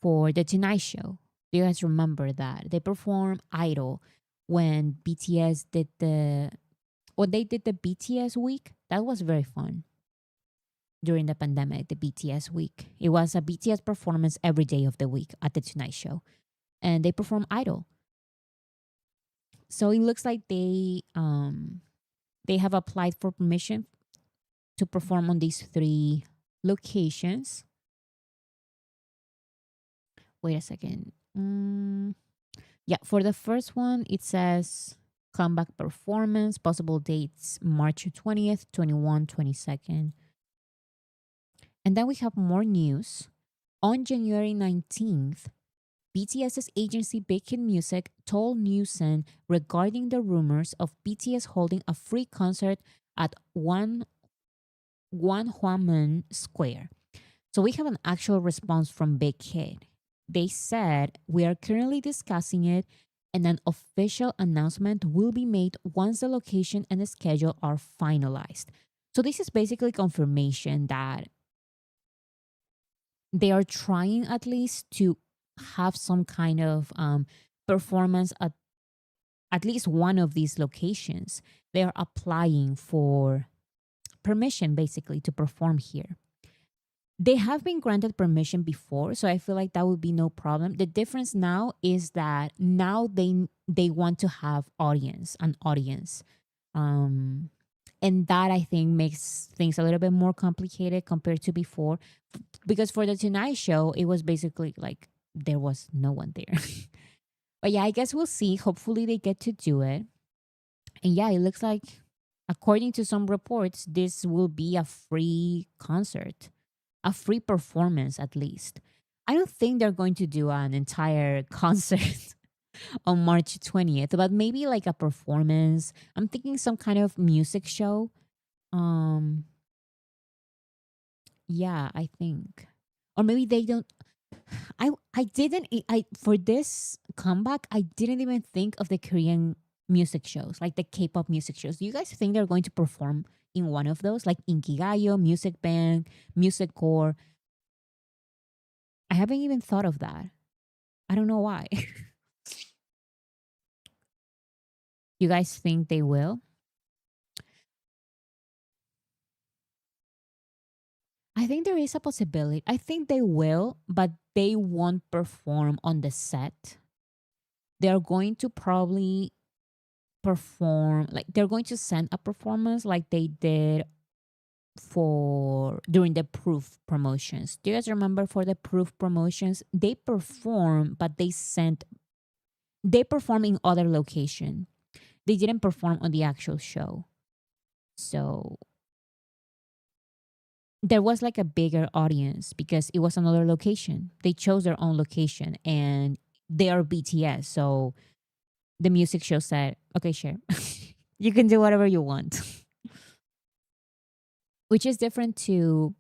Speaker 1: for the Tonight Show. Do you guys remember that? They performed Idol when BTS did they did the BTS week. That was very fun. During the pandemic, the BTS week. It was a BTS performance every day of the week at the Tonight Show. And they performed Idol. So it looks like they have applied for permission to perform on these three locations. Wait a second. Yeah, for the first one, it says comeback performance, possible dates March 20th, 21, 22nd. And then we have more news. On January 19th, BTS's agency Big Hit Music told Newsen regarding the rumors of BTS holding a free concert at Gwanghwamun Square. So we have an actual response from Big Hit. They said, "We are currently discussing it and an official announcement will be made once the location and the schedule are finalized." So this is basically confirmation that they are trying at least to have some kind of performance at least one of these locations. They are applying for permission basically to perform here. They have been granted permission before, so I feel like that would be no problem. The difference now is that now they want to have an audience. And that I think makes things a little bit more complicated compared to before. Because for the Tonight Show, it was basically like there was no one there. But yeah, I guess we'll see. Hopefully they get to do it. And yeah, it looks like, according to some reports, this will be a free concert, a free performance at least. I don't think they're going to do an entire concert on March 20th, but maybe like a performance. I'm thinking some kind of music show. Um, yeah, I think. Or maybe they don't. I didn't I for this comeback I didn't even think of the Korean music shows, like the K-pop music shows. Do you guys think they're going to perform in one of those, like Inkigayo, Music Bank, Music Core? I haven't even thought of that. I don't know why. You guys think they will? I think there is a possibility. I think they will, but they won't perform on the set. They're going to probably perform, like they're going to send a performance like they did for during the proof promotions. Do you guys remember for the proof promotions? They perform, but they perform in other location. They didn't perform on the actual show. So there was like a bigger audience because it was another location. They chose their own location and they are BTS. So the music show said, okay, sure. You can do whatever you want. Which is different to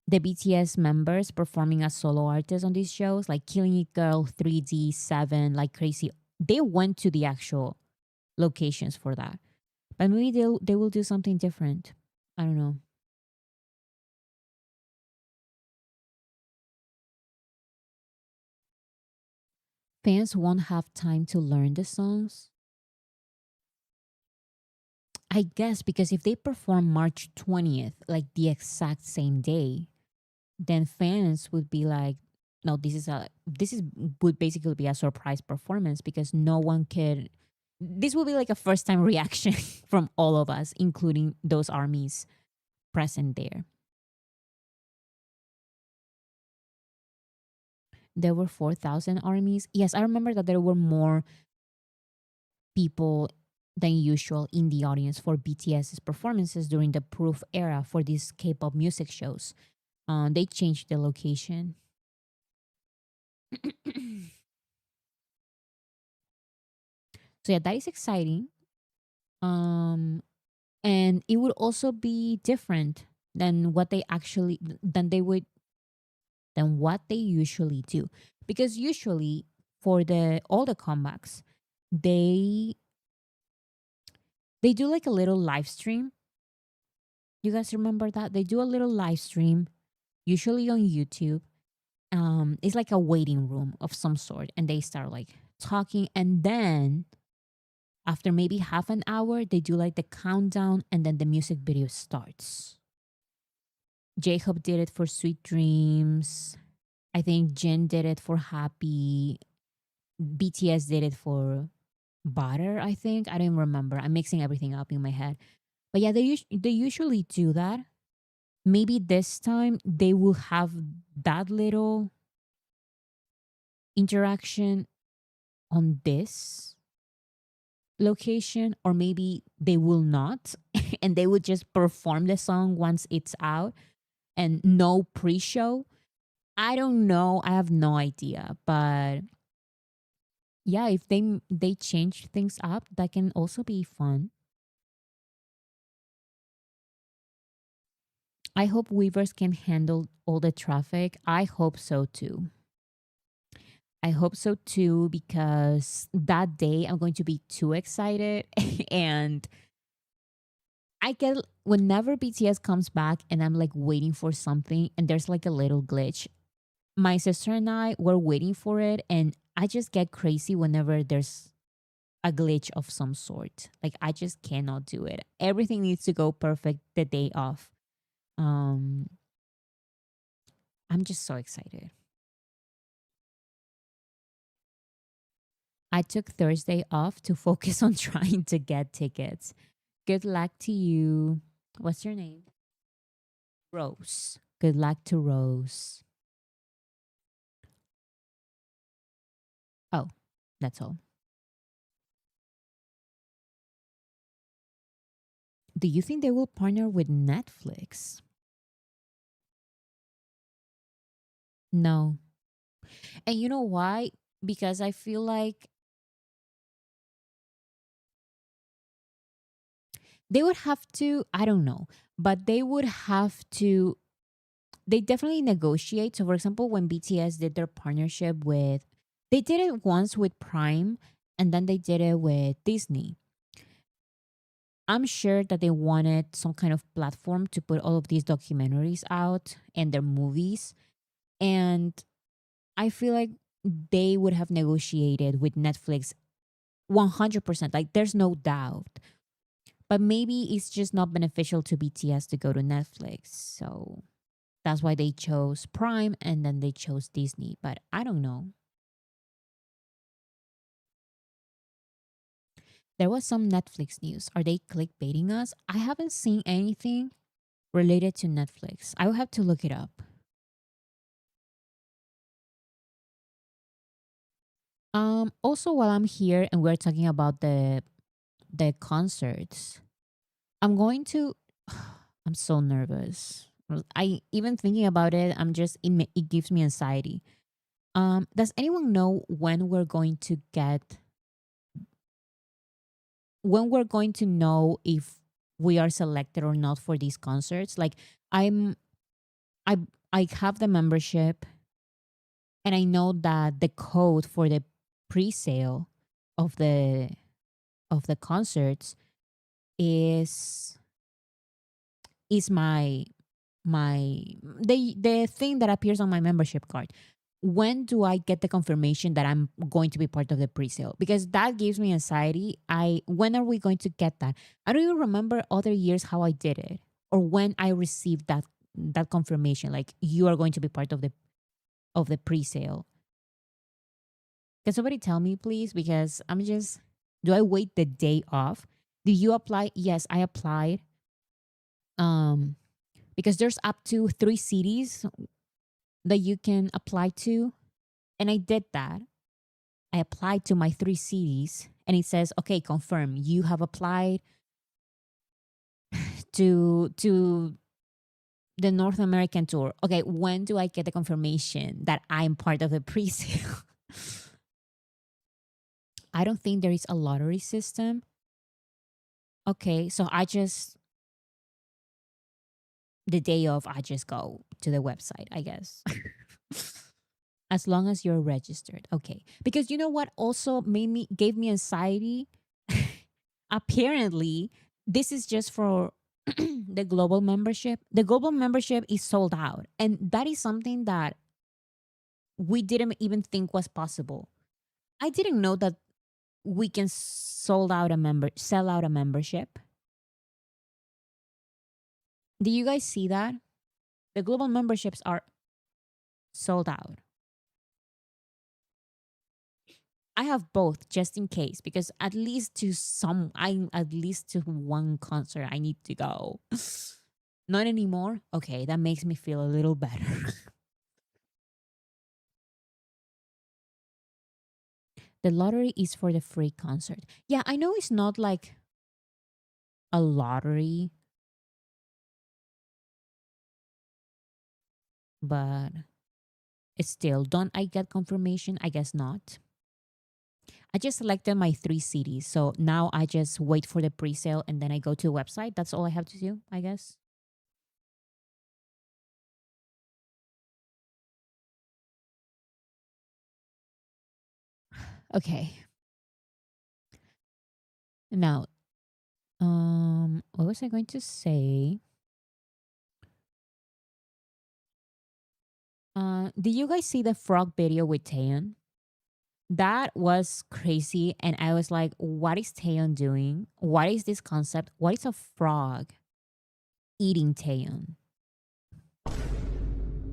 Speaker 1: the BTS members performing as solo artists on these shows, like Killing It Girl, 3D, 7, like crazy. They went to the actual locations for that. But maybe they will do something different. I don't know. Fans won't have time to learn the songs. I guess because if they perform March 20th, like the exact same day, then fans would be like, no, this is would basically be a surprise performance because no one could. This will be like a first time reaction from all of us, including those armies present there. There were 4,000 armies. Yes, I remember that there were more people than usual in the audience for BTS's performances during the proof era for these K-pop music shows. They changed the location. So yeah, that is exciting. Um, and it would also be different than what they actually than what they usually do, because usually for the all the comebacks, they they do like a little live stream. You guys remember that they do a little live stream, usually on YouTube. It's like a waiting room of some sort, and they start like talking, and then after maybe half an hour, they do like the countdown, and then the music video starts. Jacob did it for Sweet Dreams. I think Jin did it for Happy. BTS did it for Butter, I think. I don't remember. I'm mixing everything up in my head. But yeah, they usually do that. Maybe this time they will have that little interaction on this location, or maybe they will not and they would just perform the song once it's out and no pre-show. I don't know. I have no idea. But yeah, if they change things up, that can also be fun. I hope Weavers can handle all the traffic. I hope so too. I hope so too, because that day I'm going to be too excited. And I get whenever BTS comes back and I'm like waiting for something and there's like a little glitch. My sister and I were waiting for it, and I just get crazy whenever there's a glitch of some sort. Like I just cannot do it. Everything needs to go perfect the day off. Um I'm just so excited. I took Thursday off to focus on trying to get tickets. Good luck to you. What's your name? Rose. Good luck to Rose. Oh, that's all. Do you think they will partner with Netflix? No. And you know why? Because I feel like they would have to, I don't know, but they would have to, they definitely negotiate. So, for example, when BTS did their partnership with, they did it once with Prime and then they did it with Disney. I'm sure that they wanted some kind of platform to put all of these documentaries out and their movies. And I feel like they would have negotiated with Netflix 100%. Like, there's no doubt. But maybe it's just not beneficial to BTS to go to Netflix. So that's why they chose Prime and then they chose Disney. But I don't know. There was some Netflix news. Are they clickbaiting us? I haven't seen anything related to Netflix. I will have to look it up. Also, while I'm here and we're talking about the concerts, I'm going to. I'm so nervous. I even thinking about it. It gives me anxiety. Does anyone know when we're going to know if we are selected or not for these concerts? Like, I'm I I have the membership and I know that the code for the pre-sale of the concerts is my the thing that appears on my membership card. When do I get the confirmation that I'm going to be part of the pre-sale? Because that gives me anxiety. When are we going to get that? I don't even remember other years how I did it or when I received that confirmation, like you are going to be part of the pre-sale. Can somebody tell me, please? Because do I wait the day off? Do you apply? Yes, I applied. Um, because there's up to 3 cities that you can apply to. And I did that. I applied to my 3 cities and it says, okay, confirm. You have applied to the North American tour. Okay, when do I get the confirmation that I'm part of the pre-sale? I don't think there is a lottery system. Okay, so the day of, I just go to the website, I guess. As long as you're registered. Okay. Because you know what also gave me anxiety? Apparently, this is just for the global membership. The global membership is sold out. And that is something that we didn't even think was possible. I didn't know that we can sell out a membership. Do you guys see that? The global memberships are sold out. I have both just in case because at least to one concert I need to go. Not anymore. Okay, that makes me feel a little better. The lottery is for the free concert. Yeah, I know it's not like a lottery, but it's still, don't I get confirmation? I guess not. I just selected my 3 cities. So now I just wait for the pre-sale and then I go to the website. That's all I have to do, I guess. Okay. Now, what was I going to say? Did you guys see the frog video with Taeyeon? That was crazy. And I was like, what is Taeyeon doing? What is this concept? What is a frog eating Taeyeon?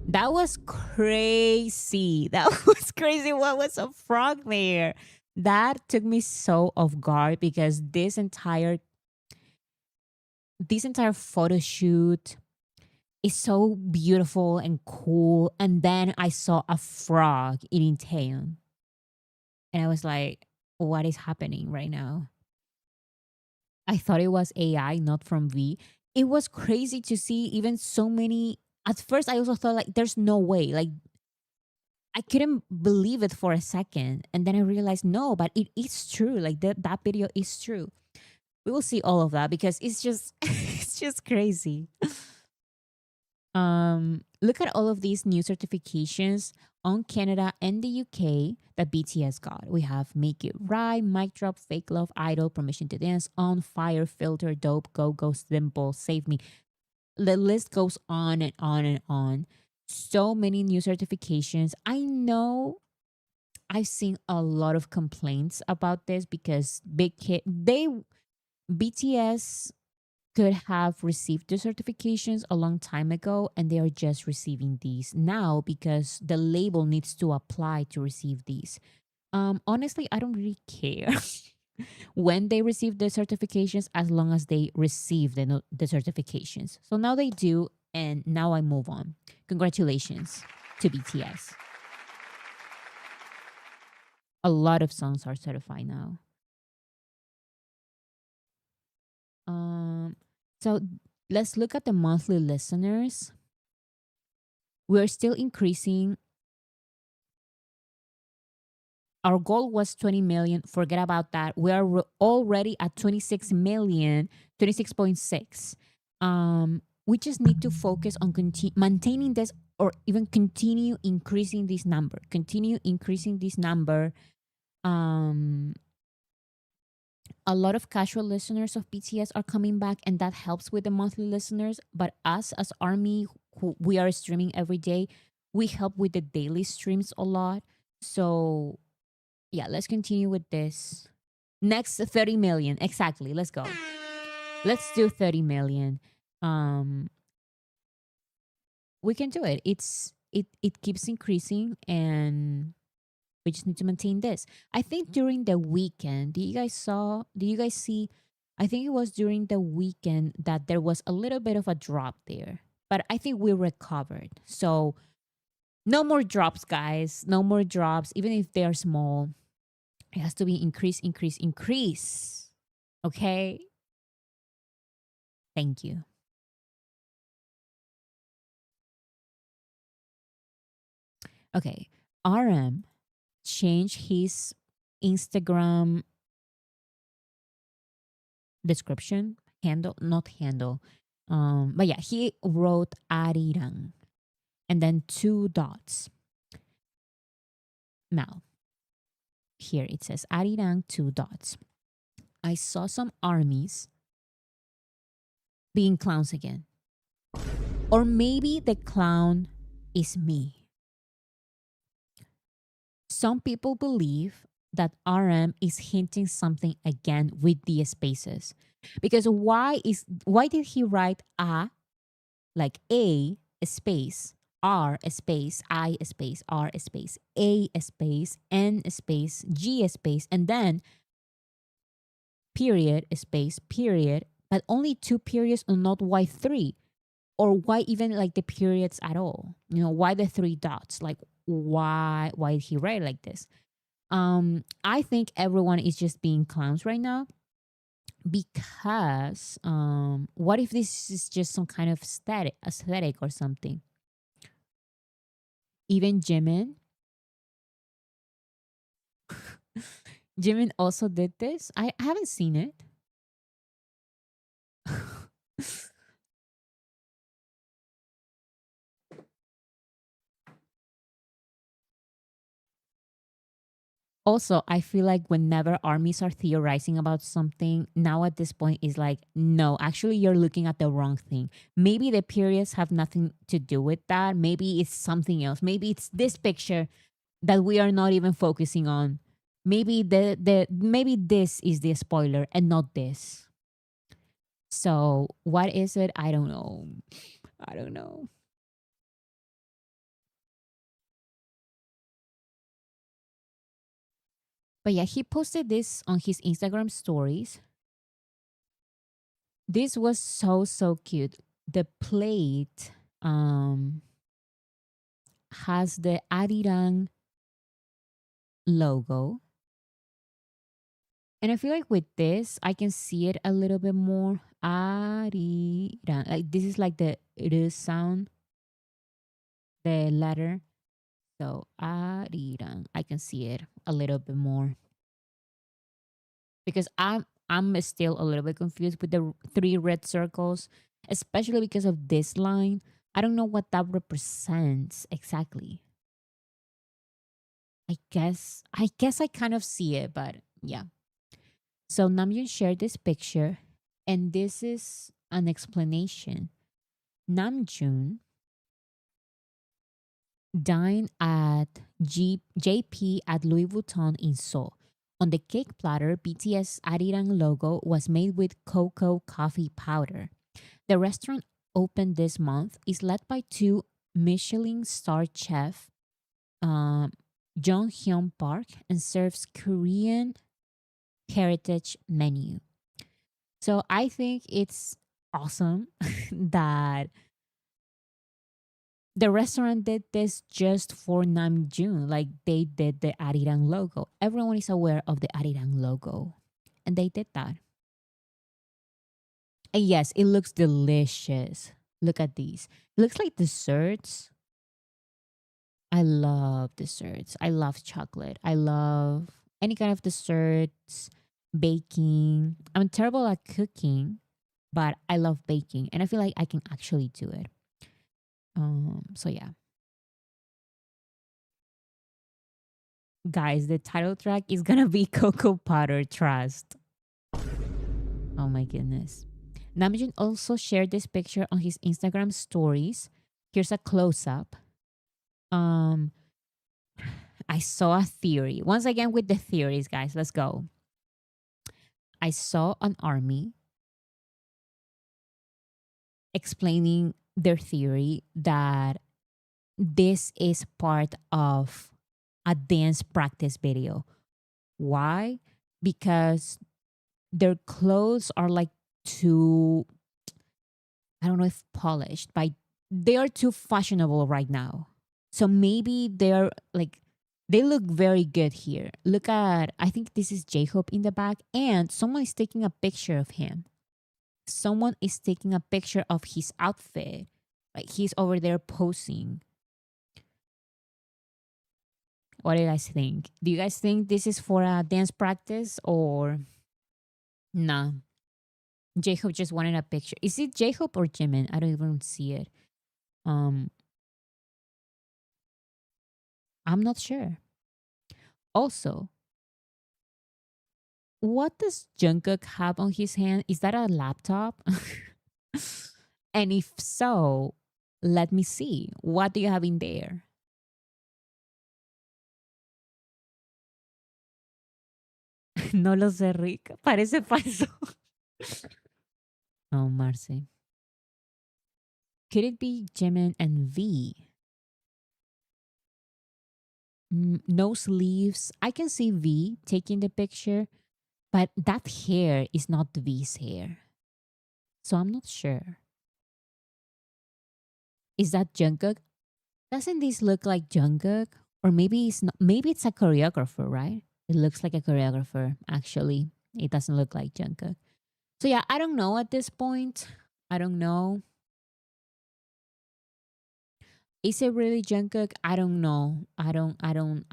Speaker 1: That was crazy. That was crazy. What was a frog there? That took me so off guard because this entire photo shoot is so beautiful and cool. And then I saw a frog eating Taeyeon. And I was like, what is happening right now? I thought it was AI, not from V. It was crazy to see even so many. At first, I also thought, like, there's no way. Like, I couldn't believe it for a second. And then I realized, no, but it is true. Like that video is true. We will see all of that because it's just it's just crazy. Look at all of these new certifications on Canada and the UK that BTS got. We have Make It Right, Mic Drop, Fake Love, Idol, Permission to Dance, On Fire, Filter, Dope, Go Go, Simple, Save Me. The list goes on and on and on. So many new certifications. I know I've seen a lot of complaints about this because BTS could have received the certifications a long time ago and they are just receiving these now because the label needs to apply to receive these. Honestly, I don't really care when they receive the certifications as long as they receive the certifications. So now they do, and now I move on. Congratulations to BTS. A lot of songs are certified now. So let's look at the monthly listeners. We're still increasing. Our goal was 20 million. Forget about that. We are already at 26 million, 26.6. We just need to focus on maintaining this or even continue increasing this number. Continue increasing this number. A lot of casual listeners of BTS are coming back, and that helps with the monthly listeners. But us as Army, who we are streaming every day, we help with the daily streams a lot. So yeah, let's continue with this. Next 30 million. Exactly. Let's go. Let's do 30 million. We can do it. It keeps increasing and we just need to maintain this. I think during the weekend, did you guys see? I think it was during the weekend that there was a little bit of a drop there. But I think we recovered. So no more drops, guys. No more drops, even if they are small. It has to be increase, increase, increase. Okay? Thank you. Okay. RM changed his Instagram description, not handle. But yeah, he wrote Arirang and then 2 dots. Now, here it says Arirang 2 dots. I saw some armies being clowns again. Or maybe the clown is me. Some people believe that RM is hinting something again with the spaces. Because why did he write a like a space, R space, I space, R space, A space, N space, G space, and then period space, period, but only 2 periods and not why 3? Or why even like the periods at all? You know, why the 3 dots? Like why did he write like this? I think everyone is just being clowns right now because what if this is just some kind of aesthetic or something? Even Jimin Jimin also did this. I haven't seen it. Also, I feel like whenever armies are theorizing about something, now at this point is like, no, actually you're looking at the wrong thing. Maybe the periods have nothing to do with that. Maybe it's something else. Maybe it's this picture that we are not even focusing on. Maybe maybe this is the spoiler and not this. So what is it? I don't know. I don't know. But yeah, he posted this on his Instagram stories. This was so cute. The plate has the Arirang logo. And I feel like with this, I can see it a little bit more. Arirang. Like this is like the it is sound, the letter. So Arirang, I can see it a little bit more because I'm still a little bit confused with the three red circles, especially because of this line. I don't know what that represents exactly. I guess I kind of see it, but yeah. So Namjoon shared this picture, and this is an explanation. Namjoon dined at JP at Louis Vuitton in Seoul. On the cake platter, BTS Arirang logo was made with cocoa coffee powder. The restaurant opened this month is led by two Michelin star chef, Jong Hyun Park, and serves Korean heritage menu. So I think it's awesome that the restaurant did this just for Namjoon. Like they did the Arirang logo. Everyone is aware of the Arirang logo. And they did that. And yes, it looks delicious. Look at these. It looks like desserts. I love desserts. I love chocolate. I love any kind of desserts, baking. I'm terrible at cooking, but I love baking and I feel like I can actually do it. So yeah. Guys, the title track is gonna be Cocoa Powder Trust. Oh my goodness. Namjoon also shared this picture on his Instagram stories. Here's a close-up. Um, I saw a theory. Once again with the theories, guys. Let's go. I saw an army explaining their theory that this is part of a dance practice video. Why? Because their clothes are like too, I don't know if polished, but they are too fashionable right now. So maybe they're like, they look very good here. Look at, I think this is J-Hope in the back, and someone is taking a picture of him. Someone is taking a picture of his outfit. Like he's over there posing. What do you guys think? Do you guys think this is for a dance practice or nah? J-Hope just wanted a picture. Is it J-Hope or Jimin? I don't even see it. I'm not sure. Also, what does Jungkook have on his hand? Is that a laptop? And if so, let me see. What do you have in there? No lo sé, Rick. Parece falso. Oh, Marce. Could it be Jimin and V? No sleeves. I can see V taking the picture, but that hair is not V's hair. So I'm not sure. Is that Jungkook? Doesn't this look like Jungkook? Or maybe it's not, maybe it's a choreographer, right? It looks like a choreographer, actually. It doesn't look like Jungkook. So yeah, I don't know at this point. I don't know. Is it really Jungkook? I don't know. I don't know.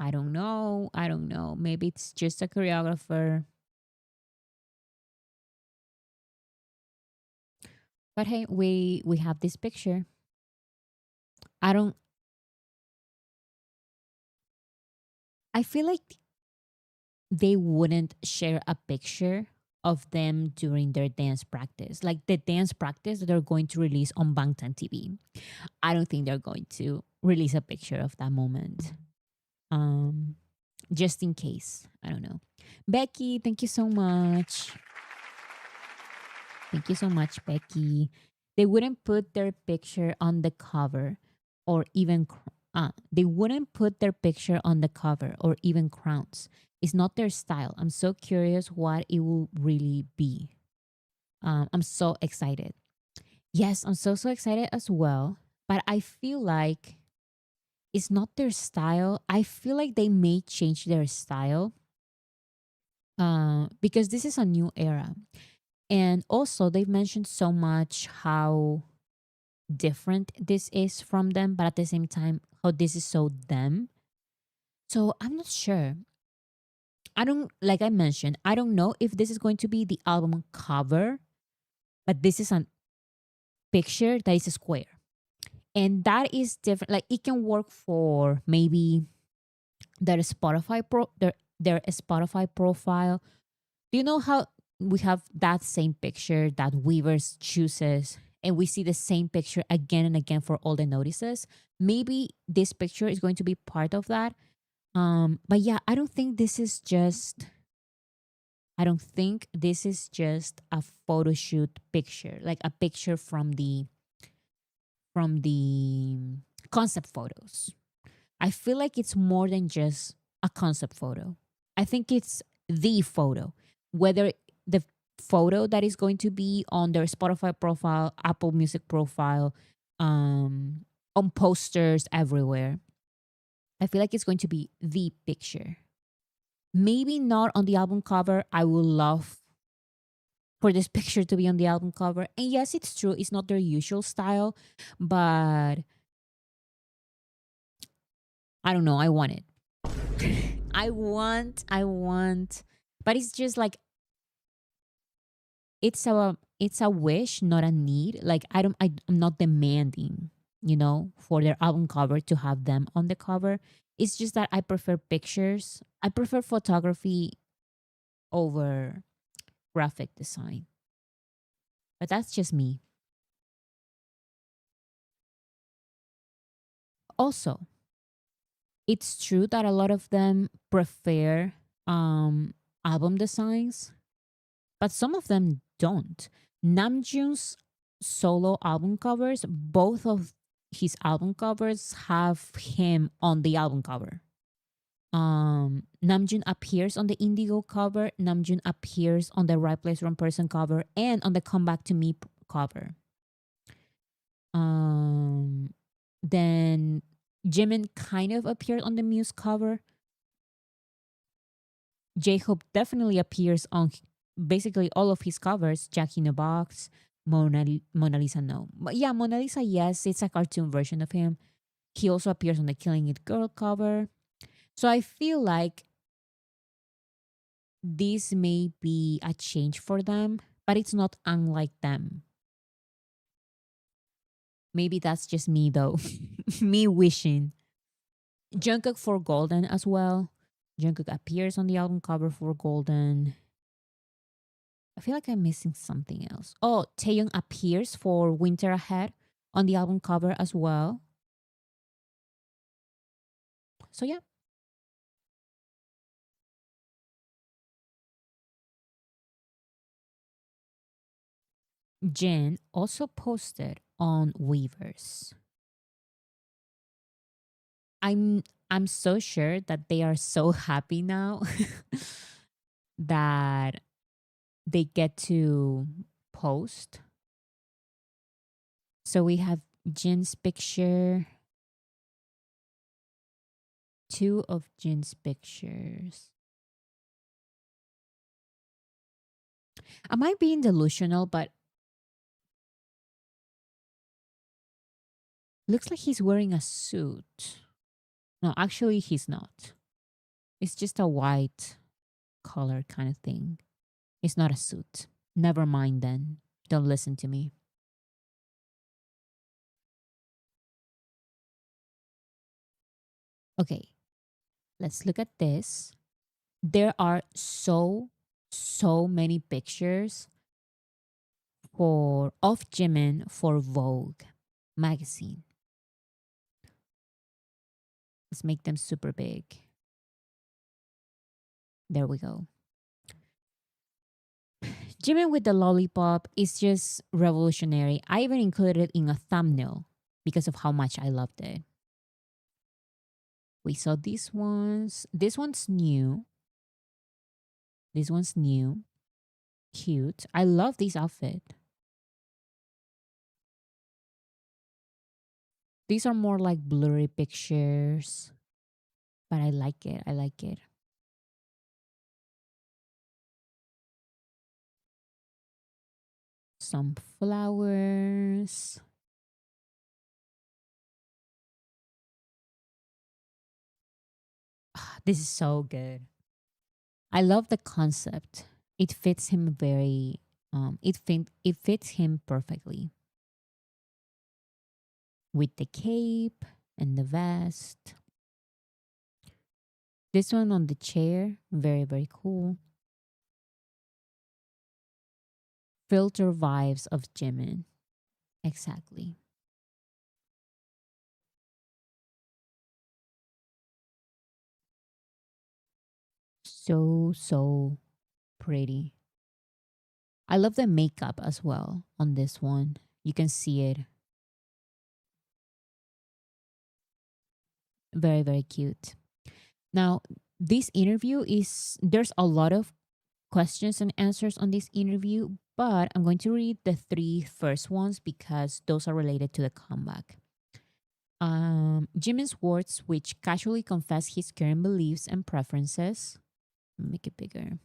Speaker 1: I don't know. Maybe it's just a choreographer. But hey, we have this picture. I feel like they wouldn't share a picture of them during their dance practice. Like the dance practice that they're going to release on Bangtan TV. I don't think they're going to release a picture of that moment. Just in case. I don't know. Becky, thank you so much. Thank you so much, Becky. They wouldn't put their picture on the cover or even they wouldn't put their picture on the cover or even crowns. It's not their style. I'm so curious what it will really be. I'm so excited. Yes, I'm so excited as well. But I feel like it's not their style. I feel like they may change their style because this is a new era. And also, they've mentioned so much how different this is from them, but at the same time, how this is so them. So I'm not sure. I don't, like I mentioned, I don't know if this is going to be the album cover, but this is a picture that is a square. And that is different. Like it can work for maybe their Spotify profile. Do you know how we have that same picture that Weavers chooses and we see the same picture again and again for all the notices? Maybe this picture is going to be part of that. But yeah, I don't think this is just a photo shoot picture, like a picture from the concept photos. I feel like it's more than just a concept photo. I think it's the photo. Whether the photo that is going to be on their Spotify profile, Apple Music profile, on posters everywhere. I feel like it's going to be the picture. Maybe not on the album cover. I would love for this picture to be on the album cover. And yes, it's true. It's not their usual style, but I don't know. I want it. I want, but it's just like it's a wish, not a need. Like I'm not demanding, for their album cover to have them on the cover. It's just that I prefer pictures. I prefer photography over graphic design. But that's just me. Also, it's true that a lot of them prefer album designs, but some of them don't. Namjoon's solo album covers, both of his album covers have him on the album cover. Namjoon appears on the Indigo cover, Namjoon appears on the Right Place Wrong Person cover, and on the Come Back to Me cover. Then Jimin kind of appeared on the Muse cover. J-Hope definitely appears on basically all of his covers. Jack in the Box, Mona Lisa, no. But yeah, Mona Lisa, yes, it's a cartoon version of him. He also appears on the Killing It Girl cover. So I feel like this may be a change for them, but it's not unlike them. Maybe that's just me though. Me wishing. Jungkook for Golden as well. Jungkook appears on the album cover for Golden. I feel like I'm missing something else. Oh, Taeyong appears for Winter Ahead on the album cover as well. So yeah. Jin also posted on Weavers. I'm so sure that they are so happy now that they get to post. So we have Jin's picture, two of Jin's pictures. Am I being delusional? But looks like he's wearing a suit. No, actually, he's not. It's just a white color kind of thing. It's not a suit. Never mind then. Don't listen to me. Okay, let's look at this. There are so many pictures of Jimin for Vogue magazine. Let's make them super big. There we go. Jimin with the lollipop is just revolutionary. I even included it in a thumbnail because of how much I loved it. We saw these ones. This one's new. This one's new. Cute. I love this outfit. These are more like blurry pictures, but I like it. I like it. Some flowers. This is so good. I love the concept. It fits him very it fits him perfectly with the cape and the vest. This one on the chair, very very cool. Filter vibes of Jimin. Exactly. So pretty. I love the makeup as well on this one. You can see it. Very, very cute. Now, this interview is, there's a lot of questions and answers on this interview, but I'm going to read the three first ones because those are related to the comeback. Jimin's words, which casually confess his current beliefs and preferences. Make it bigger.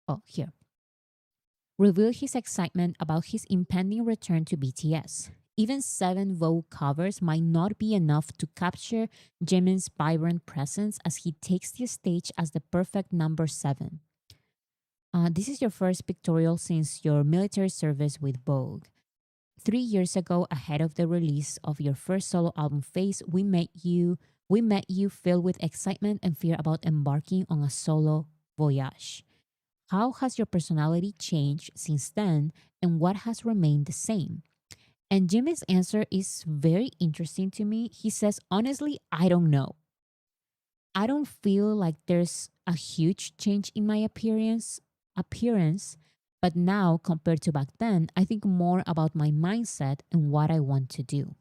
Speaker 1: Oh, here. Reveal his excitement about his impending return to BTS. Even 7 Vogue covers might not be enough to capture Jimin's vibrant presence as he takes the stage as the perfect number 7. This is your first pictorial since your military service with Vogue. 3 years ago, ahead of the release of your first solo album Phase, we met you filled with excitement and fear about embarking on a solo voyage. How has your personality changed since then, and what has remained the same? And Jimmy's answer is very interesting to me. He says, honestly, I don't know. I don't feel like there's a huge change in my appearance, but now compared to back then, I think more about my mindset and what I want to do.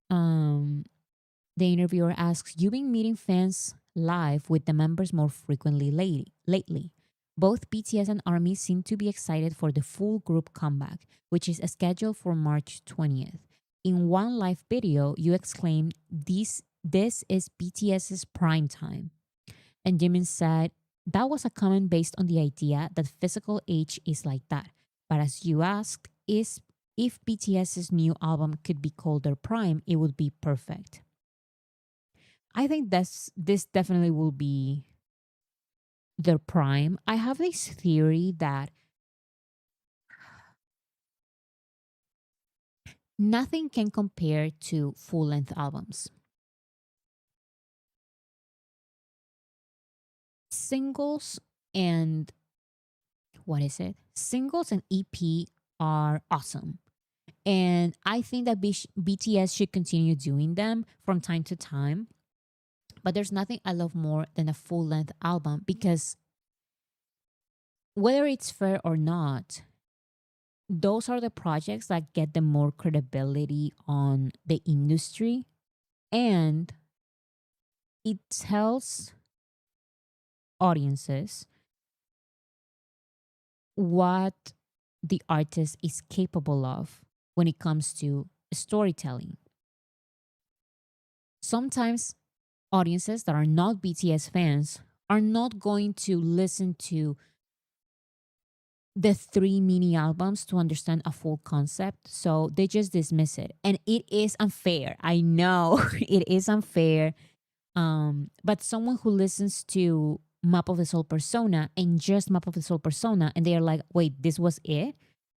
Speaker 1: The interviewer asks, you've been meeting fans live with the members more frequently lately. Both BTS and ARMY seem to be excited for the full group comeback, which is scheduled for March 20th. In one live video, you exclaimed, this is BTS's prime time. And Jimin said, that was a comment based on the idea that physical age is like that. But as you asked, if BTS's new album could be called their prime, it would be perfect. I think this definitely will be their prime. I have this theory that nothing can compare to full-length albums. Singles and Singles and EP are awesome. And I think that BTS should continue doing them from time to time. But there's nothing I love more than a full-length album because whether it's fair or not, those are the projects that get them more credibility on the industry, and it tells audiences what the artist is capable of when it comes to storytelling. Sometimes audiences that are not BTS fans are not going to listen to the 3 mini albums to understand a full concept. So they just dismiss it. And it is unfair. I know it is unfair. But someone who listens to Map of the Soul Persona and just Map of the Soul Persona, and they are like, wait, this was it?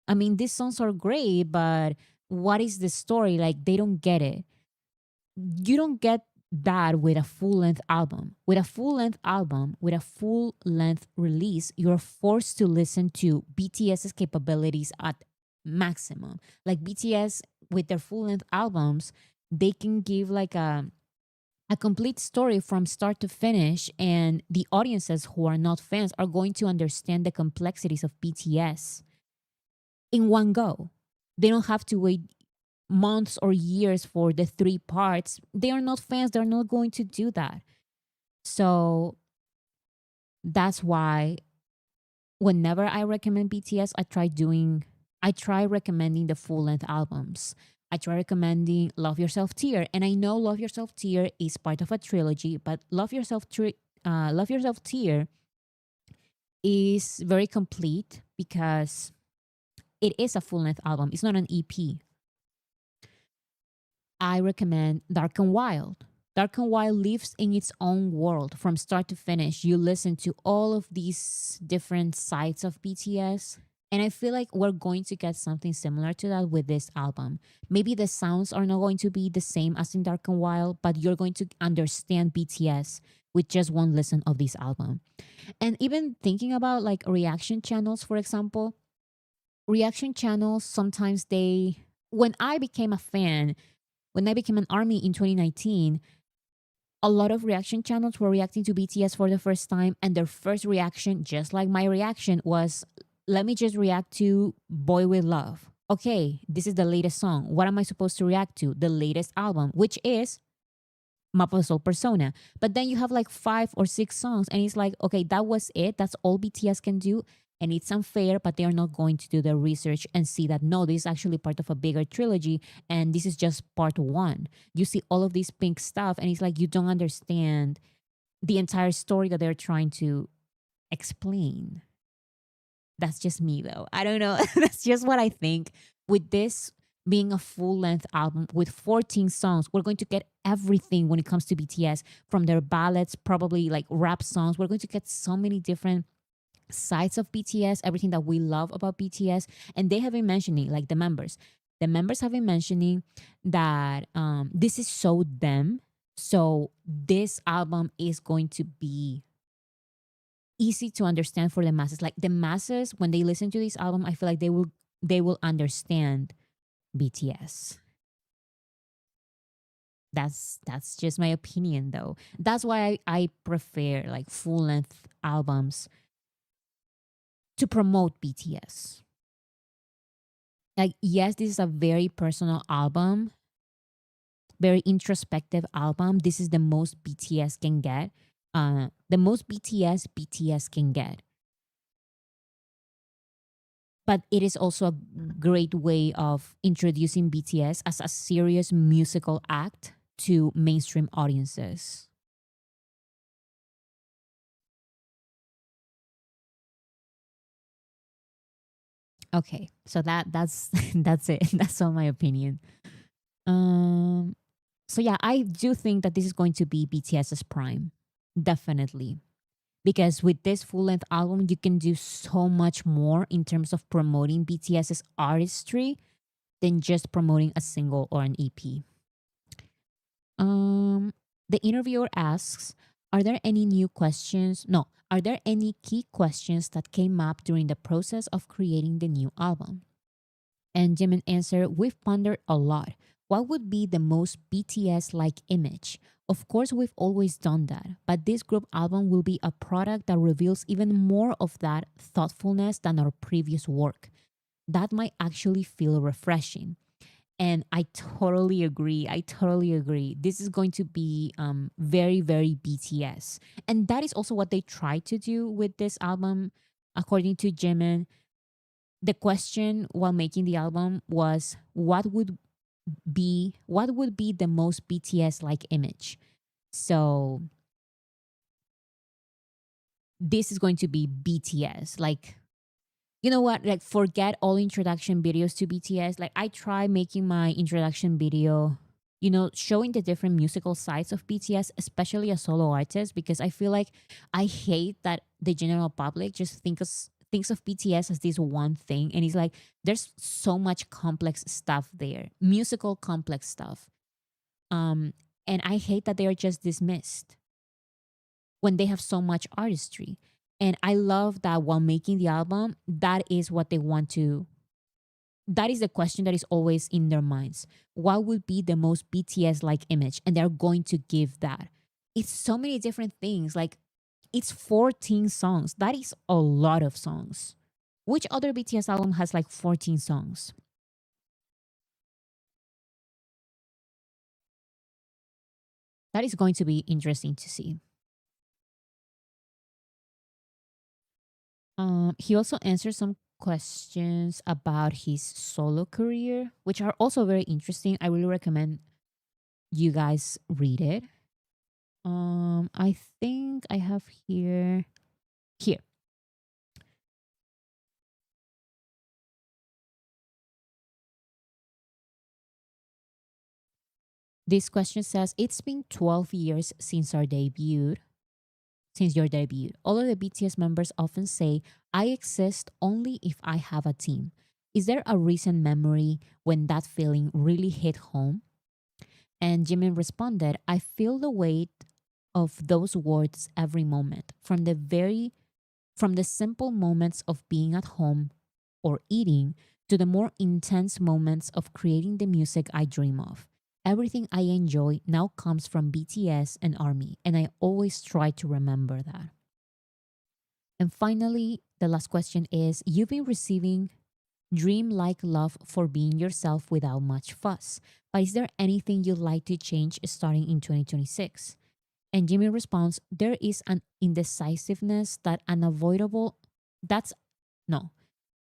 Speaker 1: I mean, these songs are great, but what is the story? Like, they don't get it. You don't get that with a full-length album. With a full-length release, you're forced to listen to BTS's capabilities at maximum. Like BTS with their full-length albums, they can give like a complete story from start to finish, and the audiences who are not fans are going to understand the complexities of BTS in one go. They don't have to wait months or years for the 3 parts. They are not fans. They're not going to do that. So that's why whenever I recommend BTS, I try recommending the full-length albums. I try recommending Love Yourself Tear. And I know Love Yourself Tear is part of a trilogy, but Love Yourself Tear is very complete because it is a full-length album. It's not an EP. I recommend Dark and Wild. Dark and Wild lives in its own world from start to finish. You listen to all of these different sides of BTS. And I feel like we're going to get something similar to that with this album. Maybe the sounds are not going to be the same as in Dark and Wild, but you're going to understand BTS with just one listen of this album. And even thinking about like reaction channels, for example, reaction channels sometimes when I became a fan, when I became an army in 2019, a lot of reaction channels were reacting to BTS for the first time, and their first reaction, just like my reaction, was let me just react to Boy With Love. Okay, this is the latest song. What am I supposed to react to? The latest album, which is Mapa Soul Persona. But then you have like 5 or 6 songs, and it's like, okay, that was it. That's all BTS can do. And it's unfair, but they are not going to do the research and see that no, this is actually part of a bigger trilogy, and this is just part one. You see all of this pink stuff, and it's like you don't understand the entire story that they're trying to explain. That's just me, though. I don't know. That's just what I think. With this being a full length album with 14 songs, we're going to get everything when it comes to BTS, from their ballads, probably like rap songs. We're going to get so many different sides of BTS, everything that we love about BTS. And they have been mentioning, like the members. The members have been mentioning that this is so them. So this album is going to be easy to understand for the masses. Like the masses, when they listen to this album, I feel like they will understand BTS. That's just my opinion, though. That's why I prefer like full length albums to promote BTS. Like, yes, this is a very personal album, very introspective album. This is the most BTS can get. The most BTS can get. But it is also a great way of introducing BTS as a serious musical act to mainstream audiences. Okay, so that's that's it. That's all my opinion. Um, so yeah, I do think that this is going to be BTS's prime, definitely, because with this full length album, you can do so much more in terms of promoting BTS's artistry than just promoting a single or an EP. Um, the interviewer asks, "Are there any new questions? No, are there any key questions that came up during the process of creating the new album?" And Jimin answered, "We've pondered a lot. What would be the most BTS like image? Of course, we've always done that, but this group album will be a product that reveals even more of that thoughtfulness than our previous work. That might actually feel refreshing." And I totally agree. I totally agree. This is going to be very, very BTS. And that is also what they tried to do with this album, according to Jimin. The question while making the album was what would be the most BTS like image. So this is going to be BTS. Like, you know what? Like, forget all introduction videos to BTS. Like, I try making my introduction video, showing the different musical sides of BTS, especially as solo artists, because I feel like I hate that the general public just thinks of BTS as this one thing. And it's like, there's so much complex stuff there, musical complex stuff. And I hate that they are just dismissed when they have so much artistry. And I love that while making the album, that is what they want to. That is the question that is always in their minds. What would be the most BTS like image? And they're going to give that. It's so many different things. Like, it's 14 songs. That is a lot of songs. Which other BTS album has like 14 songs? That is going to be interesting to see. He also answered some questions about his solo career, which are also very interesting. I really recommend you guys read it. I think I have here. This question says, it's been 12 years since our debut. Since your debut, all of the BTS members often say, I exist only if I have a team. Is there a recent memory when that feeling really hit home? And Jimin responded, I feel the weight of those words every moment, from the simple moments of being at home or eating to the more intense moments of creating the music I dream of. Everything I enjoy now comes from BTS and ARMY, and I always try to remember that. And finally, the last question is, you've been receiving dream like love for being yourself without much fuss. But is there anything you'd like to change starting in 2026? And Jimmy responds, there is an indecisiveness that unavoidable that's no.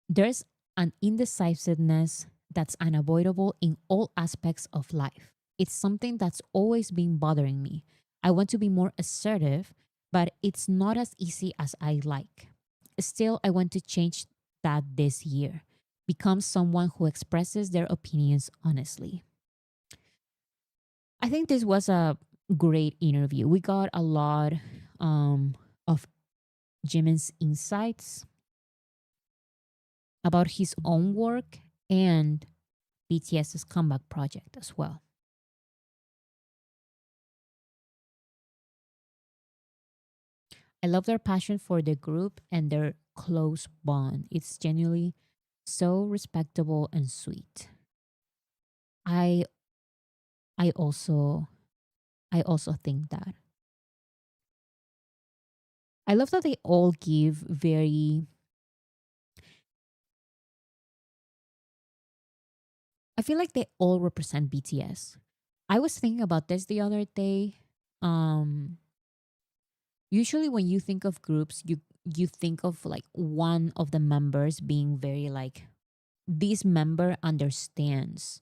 Speaker 1: There's an indecisiveness that's unavoidable in all aspects of life. It's something that's always been bothering me. I want to be more assertive, but it's not as easy as I like. Still, I want to change that this year. Become someone who expresses their opinions honestly. I think this was a great interview. We got a lot of Jimin's insights about his own work and BTS's comeback project as well. I love their passion for the group and their close bond. It's genuinely so respectable and sweet. I I also I also think that. I love that they all give very I feel like they all represent BTS. I was thinking about this the other day. Um Usually when you think of groups, you think of like one of the members being very like this member understands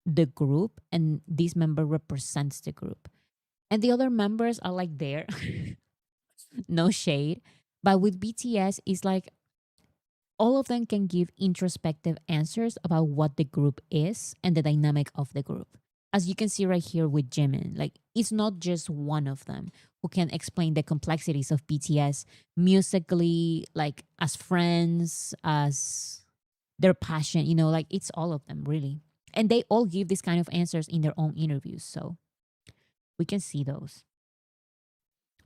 Speaker 1: the group and this member represents the group. And the other members are like there. No shade. But with BTS it's like all of them can give introspective answers about what the group is and the dynamic of the group. As you can see right here with Jimin, like it's not just one of them who can explain the complexities of BTS musically, like as friends, as their passion, like it's all of them really. And they all give this kind of answers in their own interviews. So we can see those.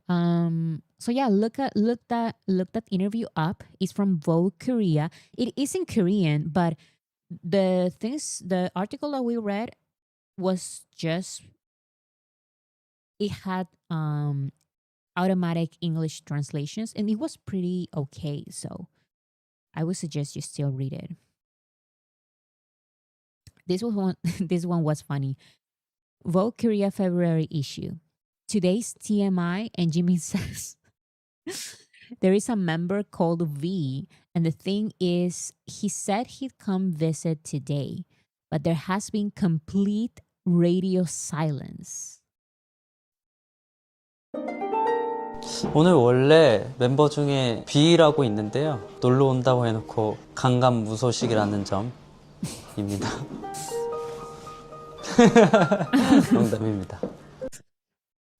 Speaker 1: So yeah, look that interview up. It's from Vogue Korea. It is in Korean, but the article that we read was just it had automatic English translations and it was pretty okay. So I would suggest you still read it. This was one this one was funny. Vogue Korea February issue. Today's TMI, and Jimmy says there is a member called V, and the thing is, he said he'd come visit today, but there has been complete radio silence.
Speaker 3: 오늘 원래 멤버 중에 B라고 있는데요. 놀러 온다고 해놓고 강간무소식이라는 점입니다. 농담입니다.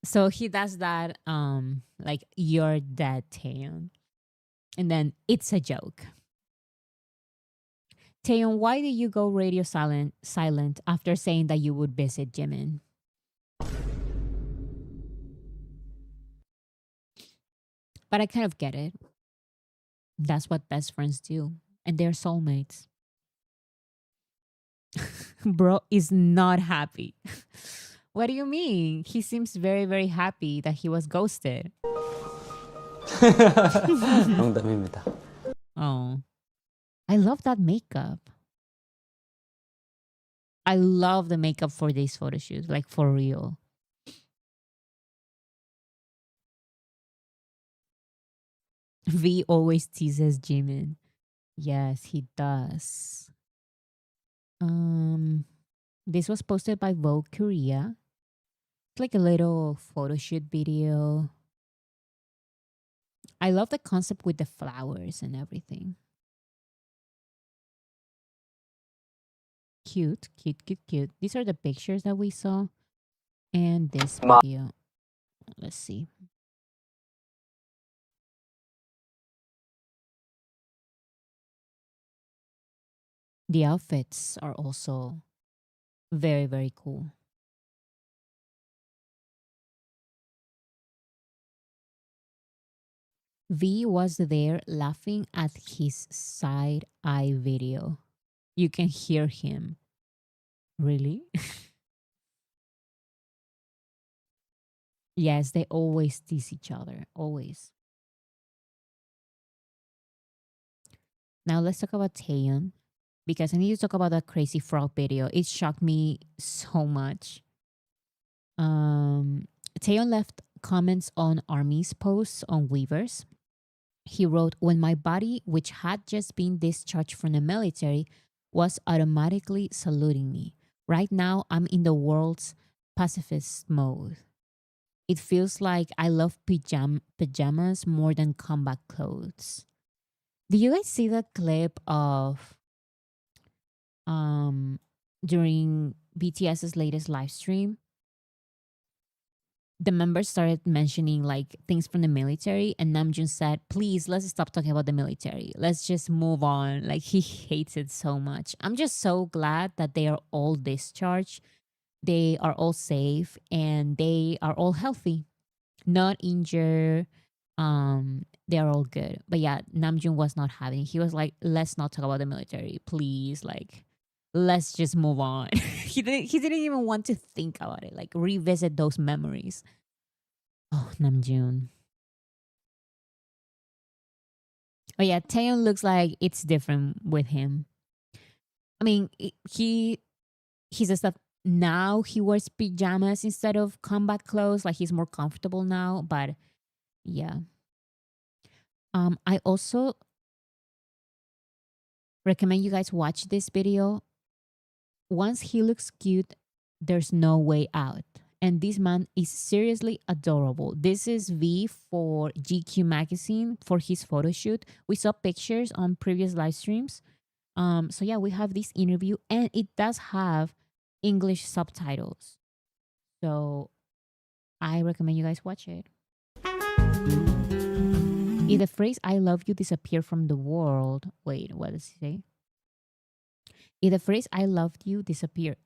Speaker 1: So he does that, like you're dead, Taeyeon, and then it's a joke. Taeyeon, why did you go radio silent after saying that you would visit Jimin? But I kind of get it. That's what best friends do, and they're soulmates. Bro is not happy. What do you mean? He seems very, very happy that he was ghosted.
Speaker 3: 농담입니다.
Speaker 1: Oh, I love that makeup. I love the makeup for these photo shoots, like for real. V always teases Jimin. Yes, he does. This was posted by Vogue Korea. It's like a little photo shoot video. I love the concept with the flowers and everything. Cute, cute, cute, cute. These are the pictures that we saw. And this video. Let's see. The outfits are also very, very cool. V was there laughing at his side eye video. You can hear him. Really? Yes, they always tease each other. Always. Now let's talk about Taeyeon, because I need to talk about that crazy frog video. It shocked me so much. Taeyeon left comments on Army's posts on Weavers. He wrote, "When my body, which had just been discharged from the military, was automatically saluting me. Right now, I'm in the world's pacifist mode. It feels like I love pajamas more than combat clothes." Do you guys see that clip of during BTS's latest live stream? The members started mentioning like things from the military, and Namjoon said, "Please, let's stop talking about the military. Let's just move on." Like, he hates it so much. I'm just so glad that they are all discharged. They are all safe and they are all healthy, not injured. They are all good. But yeah, Namjoon was not having. He was like, "Let's not talk about the military, please. Like, let's just move on." He didn't even want to think about it, like revisit those memories. Oh, Namjoon. But yeah, Taeyeon looks like it's different with him. I mean, he says that now he wears pajamas instead of combat clothes. Like, he's more comfortable now. But yeah, I also recommend you guys watch this video. Once he looks cute, there's no way out. And this man is seriously adorable. This is V for GQ magazine for his photo shoot. We saw pictures on previous live streams. So yeah, we have this interview and it does have English subtitles. So I recommend you guys watch it. If the phrase "I love you" disappear from the world, wait, what does he say? If the phrase "I loved you" disappear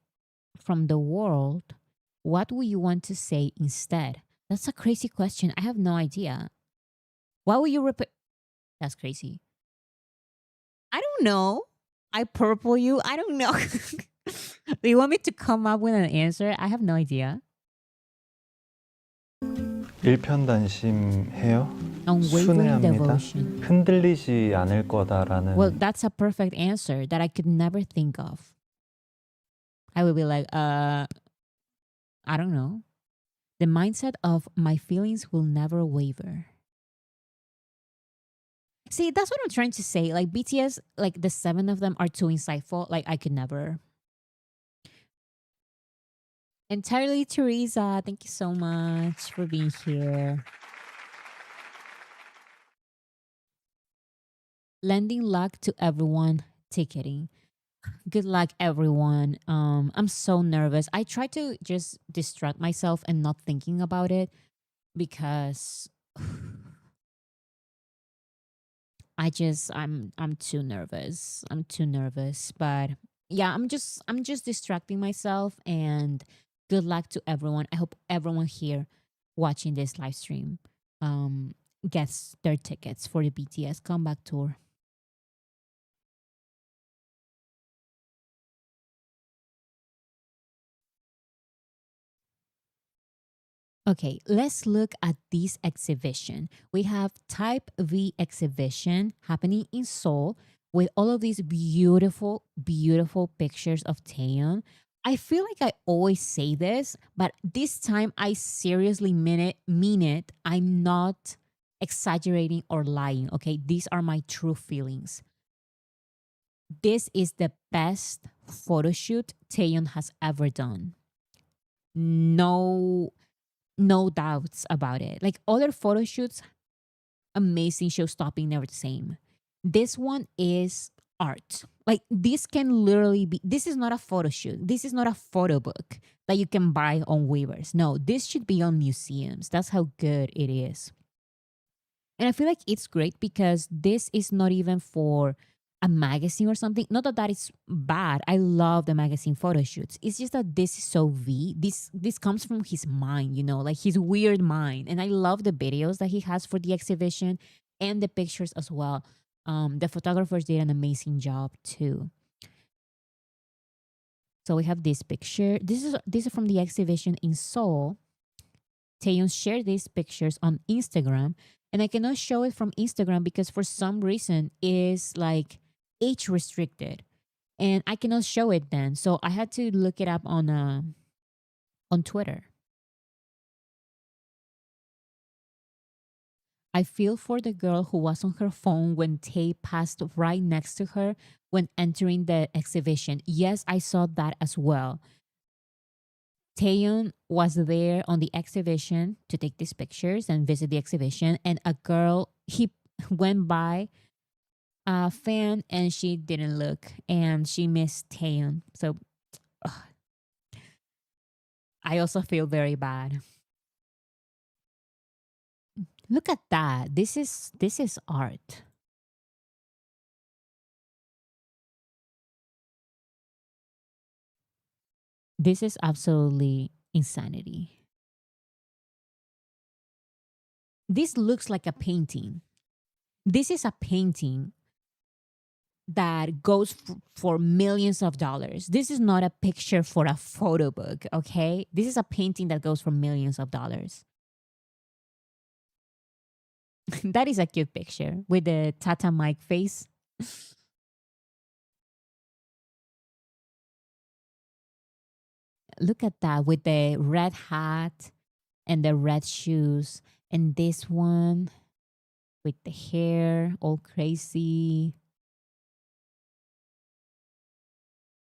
Speaker 1: from the world, what would you want to say instead? That's a crazy question. I have no idea. What would you repeat? That's crazy. I don't know. I purple you. I don't know. Do you want me to come up with an answer? I have no idea.
Speaker 4: 일편단심해요.
Speaker 1: Unwavering
Speaker 4: 순애합니다.
Speaker 1: devotion.
Speaker 4: 흔들리지 않을 거다라는.
Speaker 1: Well, that's a perfect answer that I could never think of. I would be like, I don't know. The mindset of "my feelings will never waver." See, that's what I'm trying to say. Like, BTS, like the 7 of them are too insightful. Like, I could never. Entirely Teresa, thank you so much for being here. Lending luck to everyone ticketing. Good luck, everyone. I'm so nervous. I try to just distract myself and not thinking about it because I'm too nervous. I'm too nervous. But yeah, I'm just distracting myself, and good luck to everyone. I hope everyone here watching this live stream gets their tickets for the BTS comeback tour. Okay, let's look at this exhibition. We have Type V exhibition happening in Seoul with all of these beautiful, beautiful pictures of Taeyeon. I feel like I always say this, but this time I seriously mean it. I'm not exaggerating or lying, okay? These are my true feelings. This is the best photo shoot Taeyeon has ever done. No doubts about it. Like, other photo shoots, amazing, show stopping, never the same. This one is art. Like this can literally be, this is not a photo shoot. This is not a photo book that you can buy on Weavers. No, this should be on museums. That's how good it is. And I feel like it's great because this is not even for a magazine or something. Not that that is bad. I love the magazine photo shoots. It's just that this is so V. This comes from his mind, you know, like his weird mind. And I love the videos that he has for the exhibition and the pictures as well. The photographers did an amazing job too. So we have this picture. This is from the exhibition in Seoul. Taeyeon shared these pictures on Instagram, and I cannot show it from Instagram because for some reason is like age restricted, and I cannot show it then. So I had to look it up on Twitter. I feel for the girl who was on her phone when Tay passed right next to her when entering the exhibition. Yes, I saw that as well. Taeyeon was there on the exhibition to take these pictures and visit the exhibition, and a girl he went by a fan and she didn't look and she missed Taeyeon. So ugh, I also feel very bad. Look at that. This is art. This is absolutely insanity. This looks like a painting. This is a painting that goes for millions of dollars. This is not a picture for a photo book, okay? This is a painting that goes for millions of dollars. That is a cute picture with the Tata Mike face. Look at that with the red hat and the red shoes. And this one with the hair all crazy.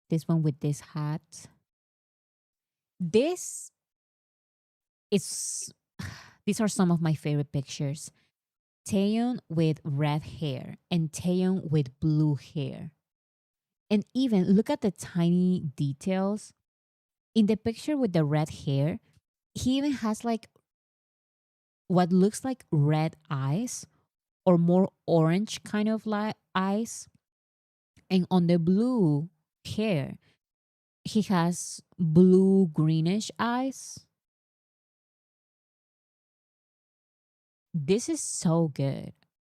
Speaker 1: This one with this hat. This is these are some of my favorite pictures. Taeyeon with red hair and Taeyeon with blue hair. And even look at the tiny details. In the picture with the red hair, he even has like what looks like red eyes or more orange kind of eyes. And on the blue hair, he has blue greenish eyes. This is so good.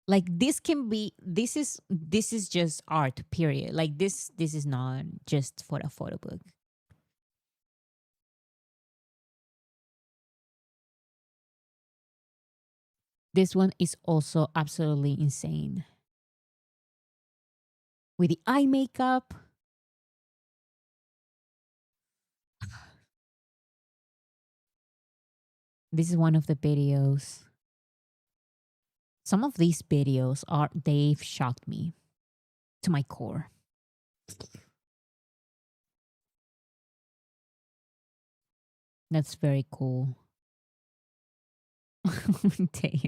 Speaker 1: Like this is just art, period. Like this is not just for a photo book. This one is also absolutely insane. With the eye makeup. This is one of the videos. Some of these videos they've shocked me to my core. That's very cool. Damn.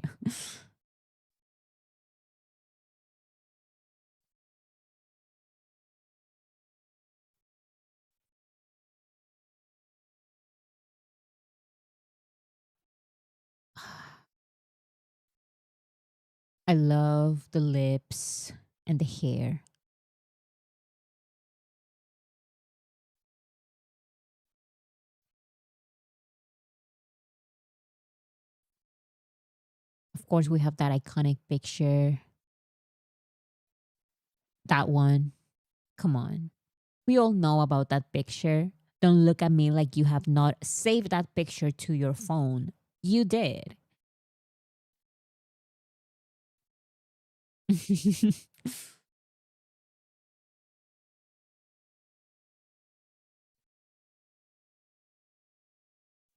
Speaker 1: I love the lips and the hair. Of course, we have that iconic picture. That one. Come on. We all know about that picture. Don't look at me like you have not saved that picture to your phone. You did.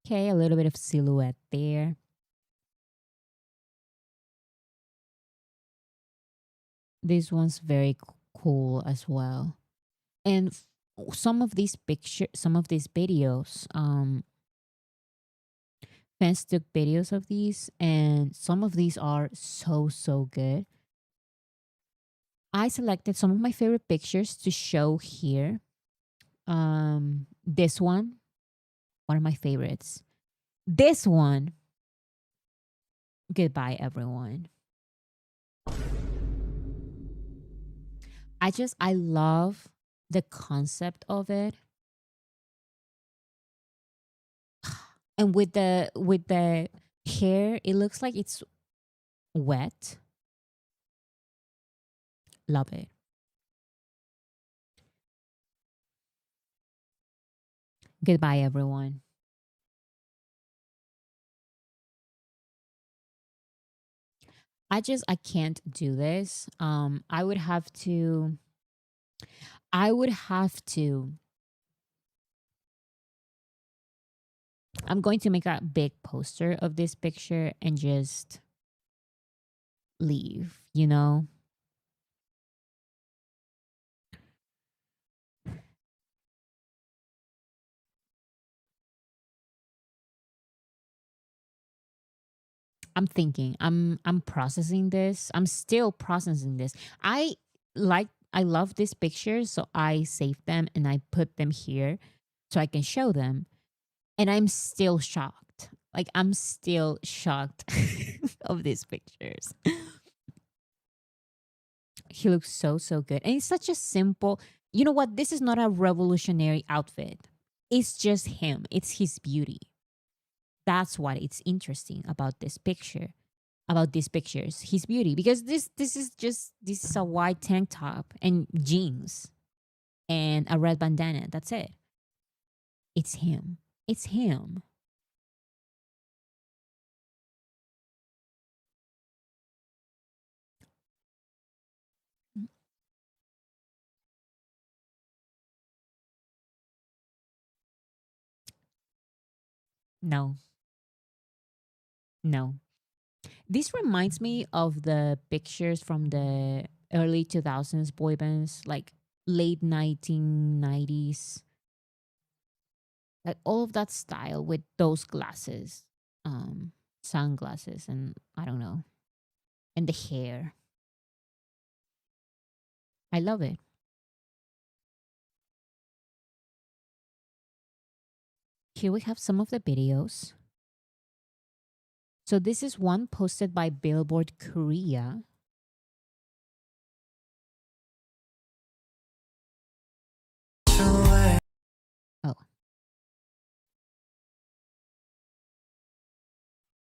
Speaker 1: Okay, a little bit of silhouette there. This one's very cool as well. And some of these pictures, some of these videos, fans took videos of these, and some of these are so good. I selected some of my favorite pictures to show here. This one of my favorites. This one, goodbye everyone. I love the concept of it. And with the hair, it looks like it's wet. Love it. Goodbye everyone. I can't do this. I would have to I'm going to make a big poster of this picture and just leave, you know? I'm thinking. I'm processing this. I'm still processing this. I love these pictures, so I save them and I put them here so I can show them. And I'm still shocked. Like I'm still shocked of these pictures. He looks so good. And it's such a simple, you know what? This is not a revolutionary outfit. It's just him. It's his beauty. That's what it's interesting about this picture, about these pictures, his beauty. Because this is a white tank top and jeans and a red bandana. That's it. It's him. It's him. No. No. This reminds me of the pictures from the early 2000s boy bands, like late 1990s. Like all of that style with those glasses, sunglasses, and I don't know, and the hair. I love it. Here we have some of the videos. So this is one posted by Billboard Korea. Oh.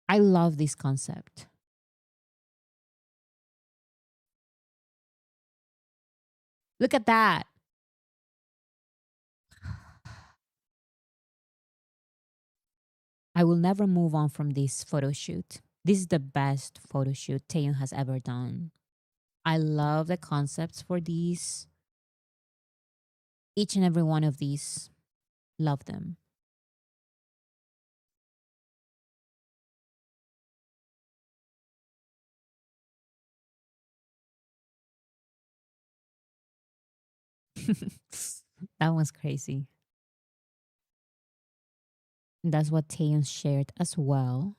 Speaker 1: I love this concept. Look at that. I will never move on from this photo shoot. This is the best photo shoot Taeyong has ever done. I love the concepts for these. Each and every one of these. Love them. That was crazy. That's what Taeyong shared as well.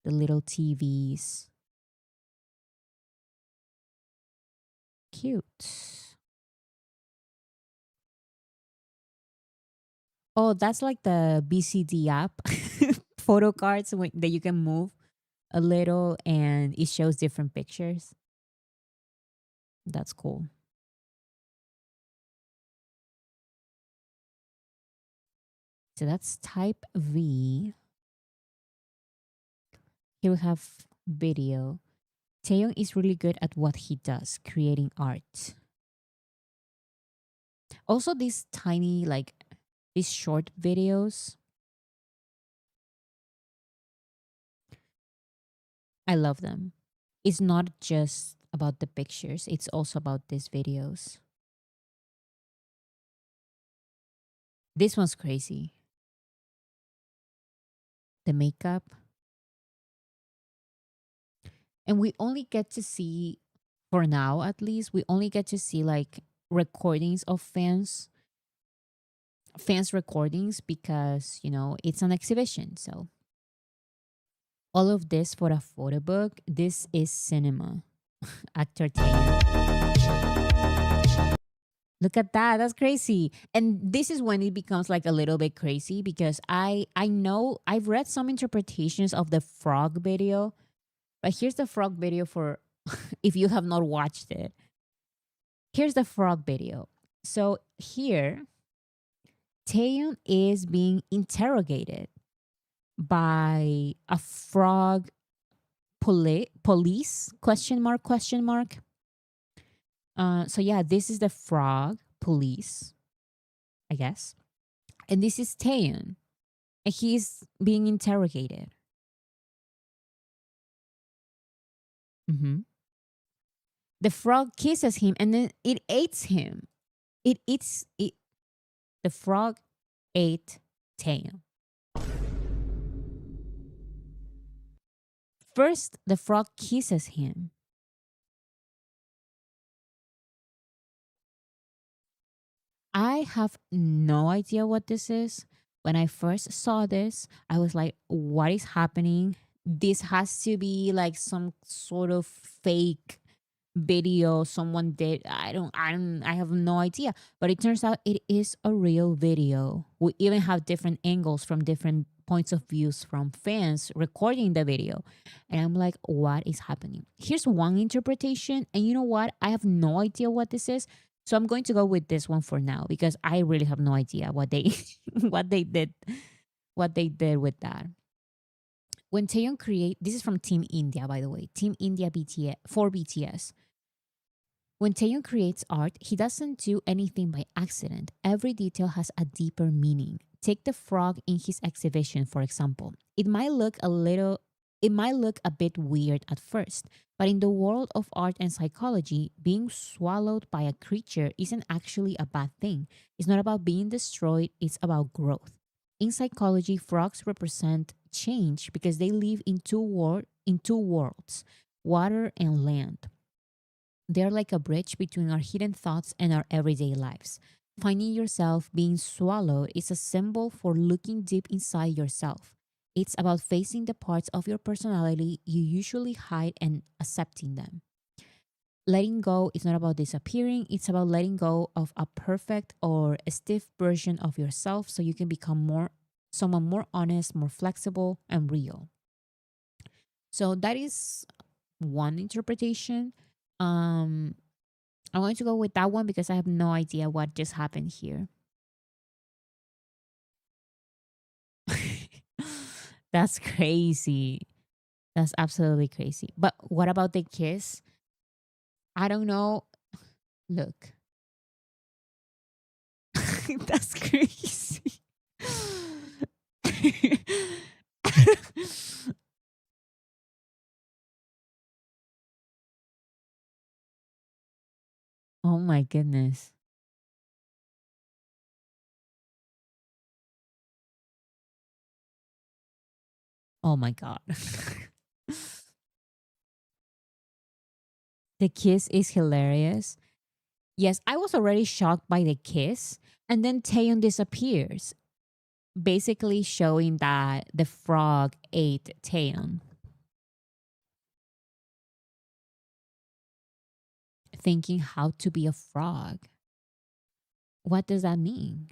Speaker 1: The little TVs. Cute. Oh, that's like the BCD app. Photo cards that you can move a little and it shows different pictures. That's cool. So that's type V. Here we have video. Taeyong is really good at what he does, creating art. Also, these tiny, like, these short videos. I love them. It's not just about the pictures, it's also about these videos. This one's crazy. The makeup. And we only get to see, for now at least, we only get to see like recordings of fans recordings because, you know, it's an exhibition. So all of this for a photo book, this is cinema. Actor Taylor. Look at that. That's crazy. And this is when it becomes like a little bit crazy because I know I've read some interpretations of the frog video, but here's the frog video for if you have not watched it. Here's the frog video. So here, Taeyun is being interrogated by a frog police question mark question mark. So yeah, this is the frog police, I guess. And this is Taeyun. And he's being interrogated. The frog kisses him and then it eats him. It eats it. The frog ate Taeyun. First, the frog kisses him. I have no idea what this is. When I first saw this, I was like, what is happening? This has to be like some sort of fake video someone did. I have no idea. But it turns out it is a real video. We even have different angles from different points of views from fans recording the video. And I'm like, what is happening? Here's one interpretation. And you know what? I have no idea what this is. So I'm going to go with this one for now because I really have no idea what they what they did with that. When Taeyong this is from Team India, by the way, Team India BTS for BTS. When Taeyong creates art, he doesn't do anything by accident. Every detail has a deeper meaning. Take the frog in his exhibition, for example. It might look a bit weird at first, but in the world of art and psychology, being swallowed by a creature isn't actually a bad thing. It's not about being destroyed, it's about growth. In psychology, frogs represent change because they live in two worlds, water and land. They're like a bridge between our hidden thoughts and our everyday lives. Finding yourself being swallowed is a symbol for looking deep inside yourself. It's about facing the parts of your personality you usually hide and accepting them. Letting go is not about disappearing, it's about letting go of a perfect or a stiff version of yourself so you can become someone more honest, more flexible, and real. So that is one interpretation. I'm going to go with that one because I have no idea what just happened here. That's crazy. That's absolutely crazy. But what about the kiss? I don't know. Look. That's crazy. Oh my goodness. Oh my God. The kiss is hilarious. Yes, I was already shocked by the kiss. And then Taeyeon disappears, basically showing that the frog ate Taeyeon. Thinking how to be a frog. What does that mean?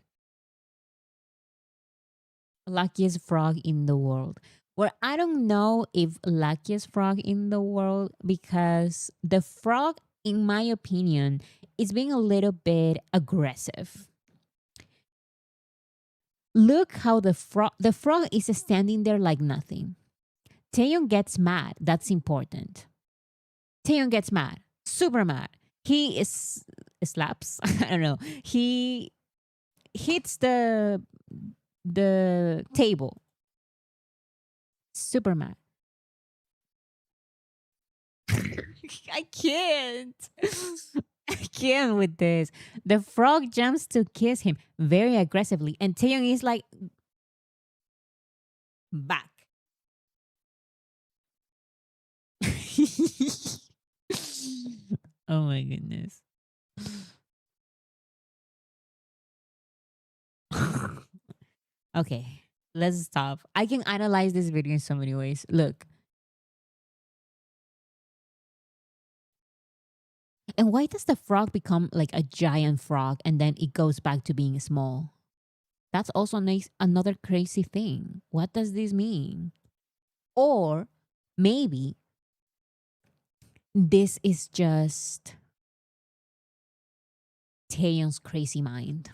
Speaker 1: Luckiest frog in the world. Well, I don't know if luckiest frog in the world because the frog, in my opinion, is being a little bit aggressive. Look how the frog is standing there like nothing. Taeyeon gets mad. That's important. Taeyeon gets mad. Super mad. He is slaps. I don't know. He hits the table. Super mad. I can't. I can't with this. The frog jumps to kiss him very aggressively, and Taeyeon is like back. Oh my goodness. Okay, let's stop. I can analyze this video in so many ways. Look. And why does the frog become like a giant frog and then it goes back to being small? That's also another crazy thing. What does this mean? Or maybe this is just Taeyong's crazy mind.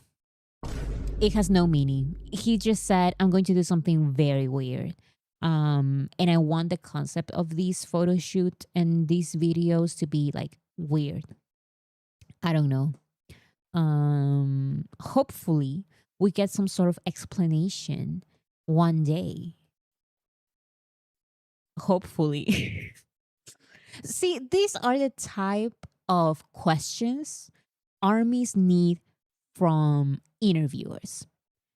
Speaker 1: It has no meaning. He just said, I'm going to do something very weird. And I want the concept of these photo shoot and these videos to be like weird. I don't know. Hopefully we get some sort of explanation one day. Hopefully. See, these are the type of questions armies need from interviewers,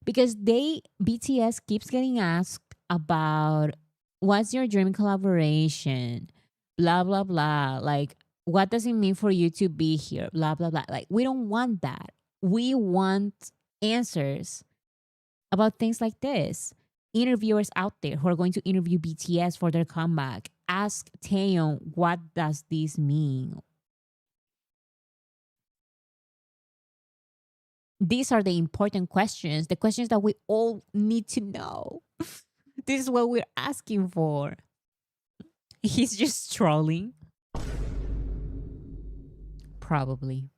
Speaker 1: because BTS keeps getting asked about what's your dream collaboration, blah blah blah, like what does it mean for you to be here, blah blah blah. Like we don't want that. We want answers about things like this. Interviewers out there who are going to interview BTS for their comeback, ask Taeyong, what does this mean? These are the important questions, the questions that we all need to know. This is what we're asking for. He's just trolling. Probably.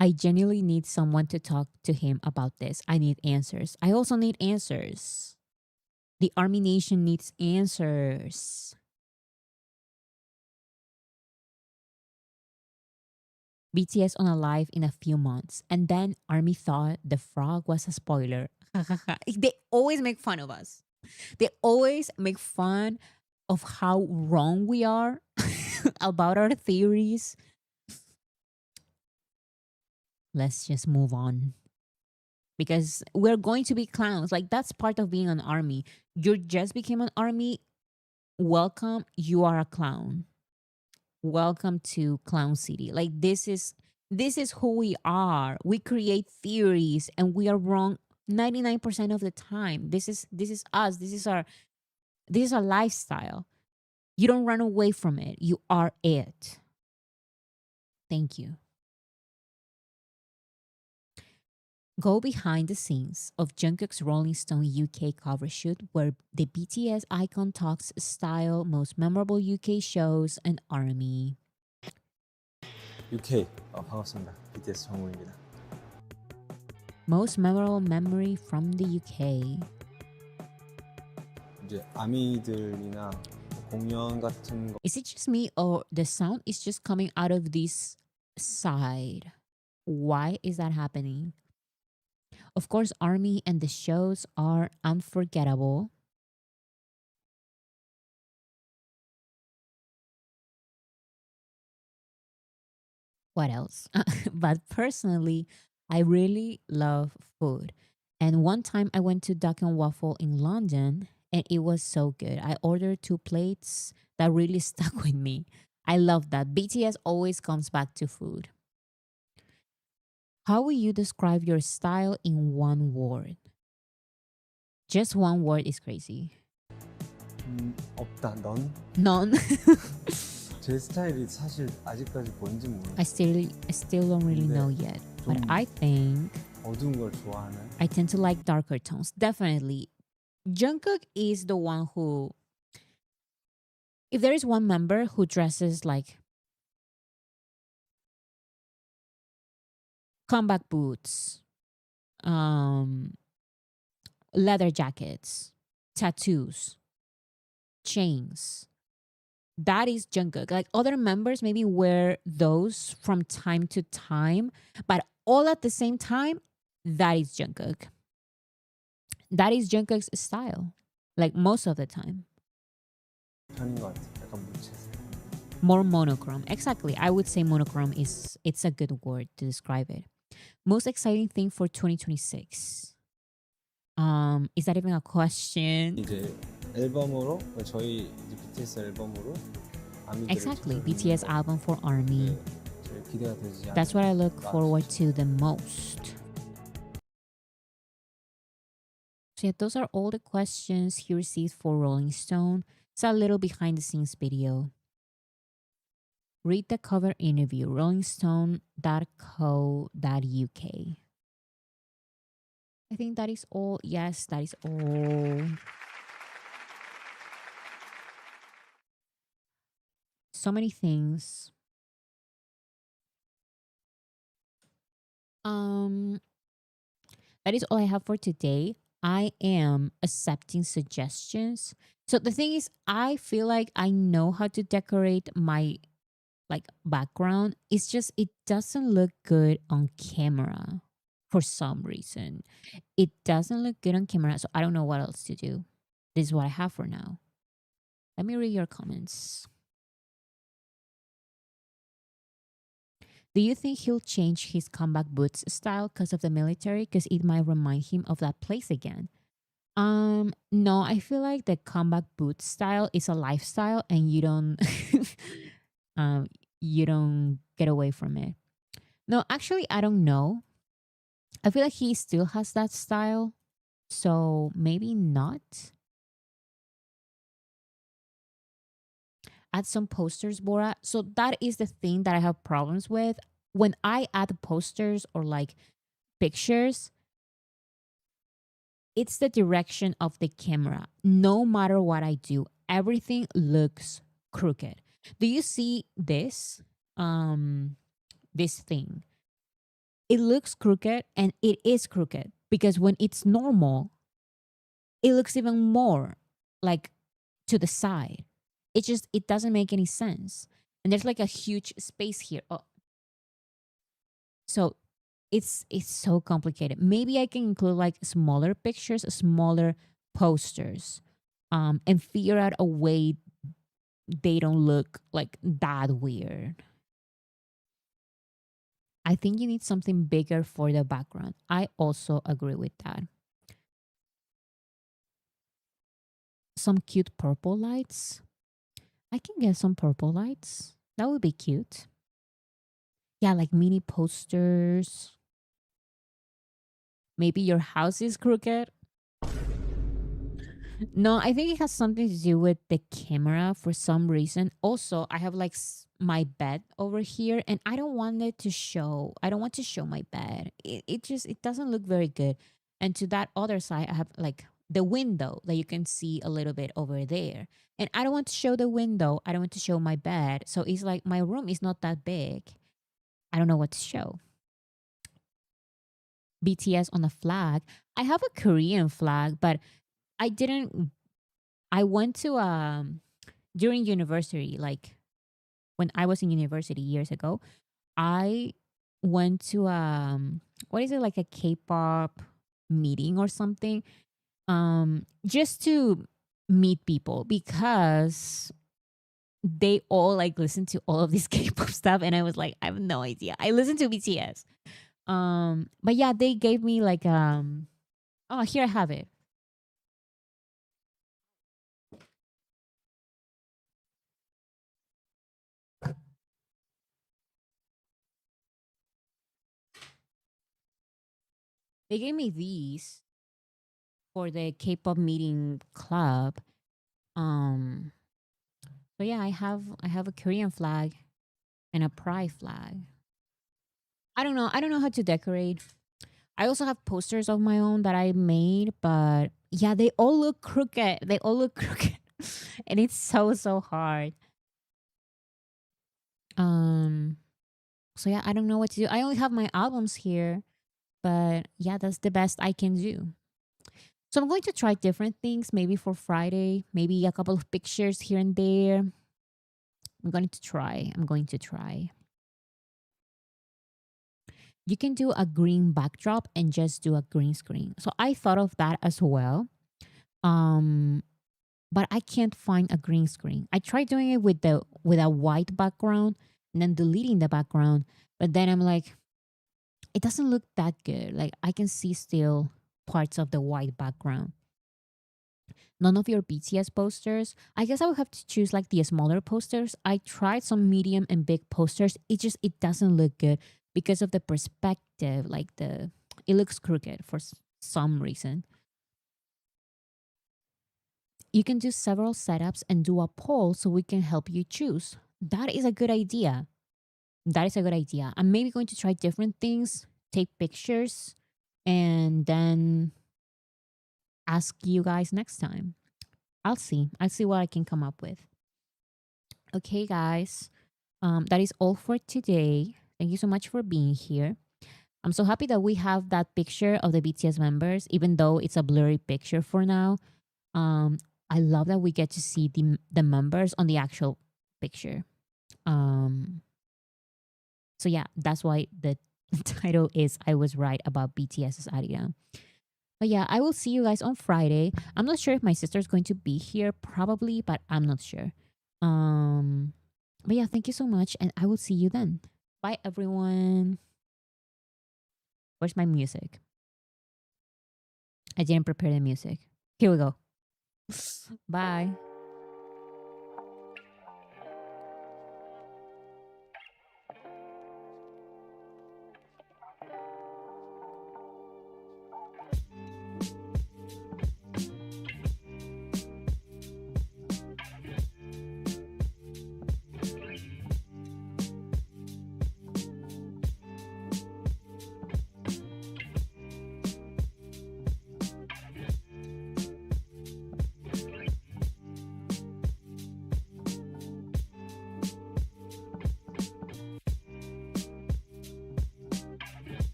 Speaker 1: I genuinely need someone to talk to him about this. I need answers. I also need answers. The Army Nation needs answers. BTS on a live in a few months. And then Army thought the frog was a spoiler. They always make fun of us. They always make fun of how wrong we are about our theories. Let's just move on. Because we're going to be clowns. Like, that's part of being an army. You just became an army. Welcome. You are a clown. Welcome to Clown City. Like, this is who we are. We create theories and we are wrong 99% of the time. This is us. This is our lifestyle. You don't run away from it. You are it. Thank you. Go behind the scenes of Jungkook's Rolling Stone UK cover shoot, where the BTS icon talks style, most memorable UK shows, and ARMY.
Speaker 11: UK 반갑습니다. BTS 정우입니다.
Speaker 1: Most memorable memory from the UK.
Speaker 11: 이제 아미들이나 공연 같은 거.
Speaker 1: Is it just me or the sound is just coming out of this side? Why is that happening? Of course, ARMY and the shows are unforgettable. What else? But personally, I really love food. And one time I went to Duck and Waffle in London and it was so good. I ordered 2 plates that really stuck with me. I love that. BTS always comes back to food. How will you describe your style in one word? Just one word is crazy.
Speaker 11: 없다. 넌?
Speaker 1: None.
Speaker 11: 제 스타일이 사실 아직까지 뭔지 모르겠어요.
Speaker 1: I still don't really know yet. But I think
Speaker 11: 어두운 걸 좋아하는.
Speaker 1: I tend to like darker tones. Definitely. Jungkook is the one who, if there is one member who dresses like combat boots, leather jackets, tattoos, chains, that is Jungkook. Like other members maybe wear those from time to time, but all at the same time, that is Jungkook. That is Jungkook's style. Like most of the time.
Speaker 11: 편인 것 같아요. 약간 무채색.
Speaker 1: More monochrome. Exactly. I would say monochrome it's a good word to describe it. Most exciting thing for 2026. Is that even a question?
Speaker 11: 이제 앨범으로 저희 이제 BTS 앨범으로 아미들을
Speaker 1: Exactly.
Speaker 11: 찾아뵙는
Speaker 1: BTS
Speaker 11: 거.
Speaker 1: album for ARMY.
Speaker 11: 네, 제일 기대가 되지 않을까.
Speaker 1: That's what I look forward to the most. So yeah, those are all the questions he received for Rolling Stone. It's a little behind the scenes video. Read the cover interview, rollingstone.co.uk. I think that is all. Yes, that is all. So many things. That is all I have for today. I am accepting suggestions. So the thing is, I feel like I know how to decorate my like background. It's just it doesn't look good on camera for some reason. It doesn't look good on camera, so I don't know what else to do. This is what I have for now. Let me read your comments. Do you think he'll change his combat boots style because of the military? Because it might remind him of that place again. No, I feel like the combat boot style is a lifestyle and you don't um you don't get away from it. No, actually I don't know. I feel like he still has that style. So maybe not. Add some posters, Bora. So that is the thing that I have problems with. When I add posters or like pictures, it's the direction of the camera. No matter what I do, everything looks crooked. Do you see this? This thing. It looks crooked and it is crooked because when it's normal, it looks even more like to the side. It doesn't make any sense. And there's like a huge space here. Oh. So it's so complicated. Maybe I can include like smaller pictures, smaller posters, and figure out a way they don't look like that weird. I think you need something bigger for the background. I also agree with that. Some cute purple lights. I can get some purple lights. That would be cute. Yeah, like mini posters. Maybe your house is crooked. No, I think it has something to do with the camera for some reason. Also, I have like my bed over here and I don't want it to show. I don't want to show my bed. It doesn't look very good. And to that other side, I have like the window that you can see a little bit over there. And I don't want to show the window. I don't want to show my bed. So it's like my room is not that big. I don't know what to show. BTS on a flag. I have a Korean flag, but I didn't. I went to during university, like when I was in university years ago. I went to what is it, like a K-pop meeting or something, just to meet people because they all like listen to all of this K-pop stuff, and I was like, I have no idea. I listen to BTS, but yeah, they gave me like oh, here I have it. They gave me these for the K-pop meeting club. Um, so yeah, I have a Korean flag and a pride flag. I don't know. I don't know how to decorate. I also have posters of my own that I made, but yeah, they all look crooked. They all look crooked. And it's so hard. Um so yeah, I don't know what to do. I only have my albums here, but yeah, that's the best I can do. So I'm going to try different things maybe for Friday, maybe a couple of pictures here and there. I'm going to try. You can do a green backdrop and just do a green screen. So I thought of that as well. But I can't find a green screen. I tried doing it with a white background and then deleting the background, but then I'm like, it doesn't look that good. Like I can see still parts of the white background. None of your BTS posters. I guess I would have to choose like the smaller posters. I tried some medium and big posters. It doesn't look good because of the perspective. Like it looks crooked for some reason. you can do several setups and do a poll so we can help you choose. That is a good idea. That is a good idea. I'm maybe going to try different things, take pictures, and then ask you guys next time. I'll see. I'll see what I can come up with. Okay, guys. That is all for today. Thank you so much for being here. I'm so happy that we have that picture of the BTS members, even though it's a blurry picture for now. I love that we get to see the members on the actual picture. So yeah, that's why the title is I Was Right About BTS's ARIRANG. But yeah, I will see you guys on Friday. I'm not sure if my sister's going to be here, probably, but I'm not sure. But yeah, thank you so much, and I will see you then. Bye, everyone. Where's my music? I didn't prepare the music. Here we go. Bye.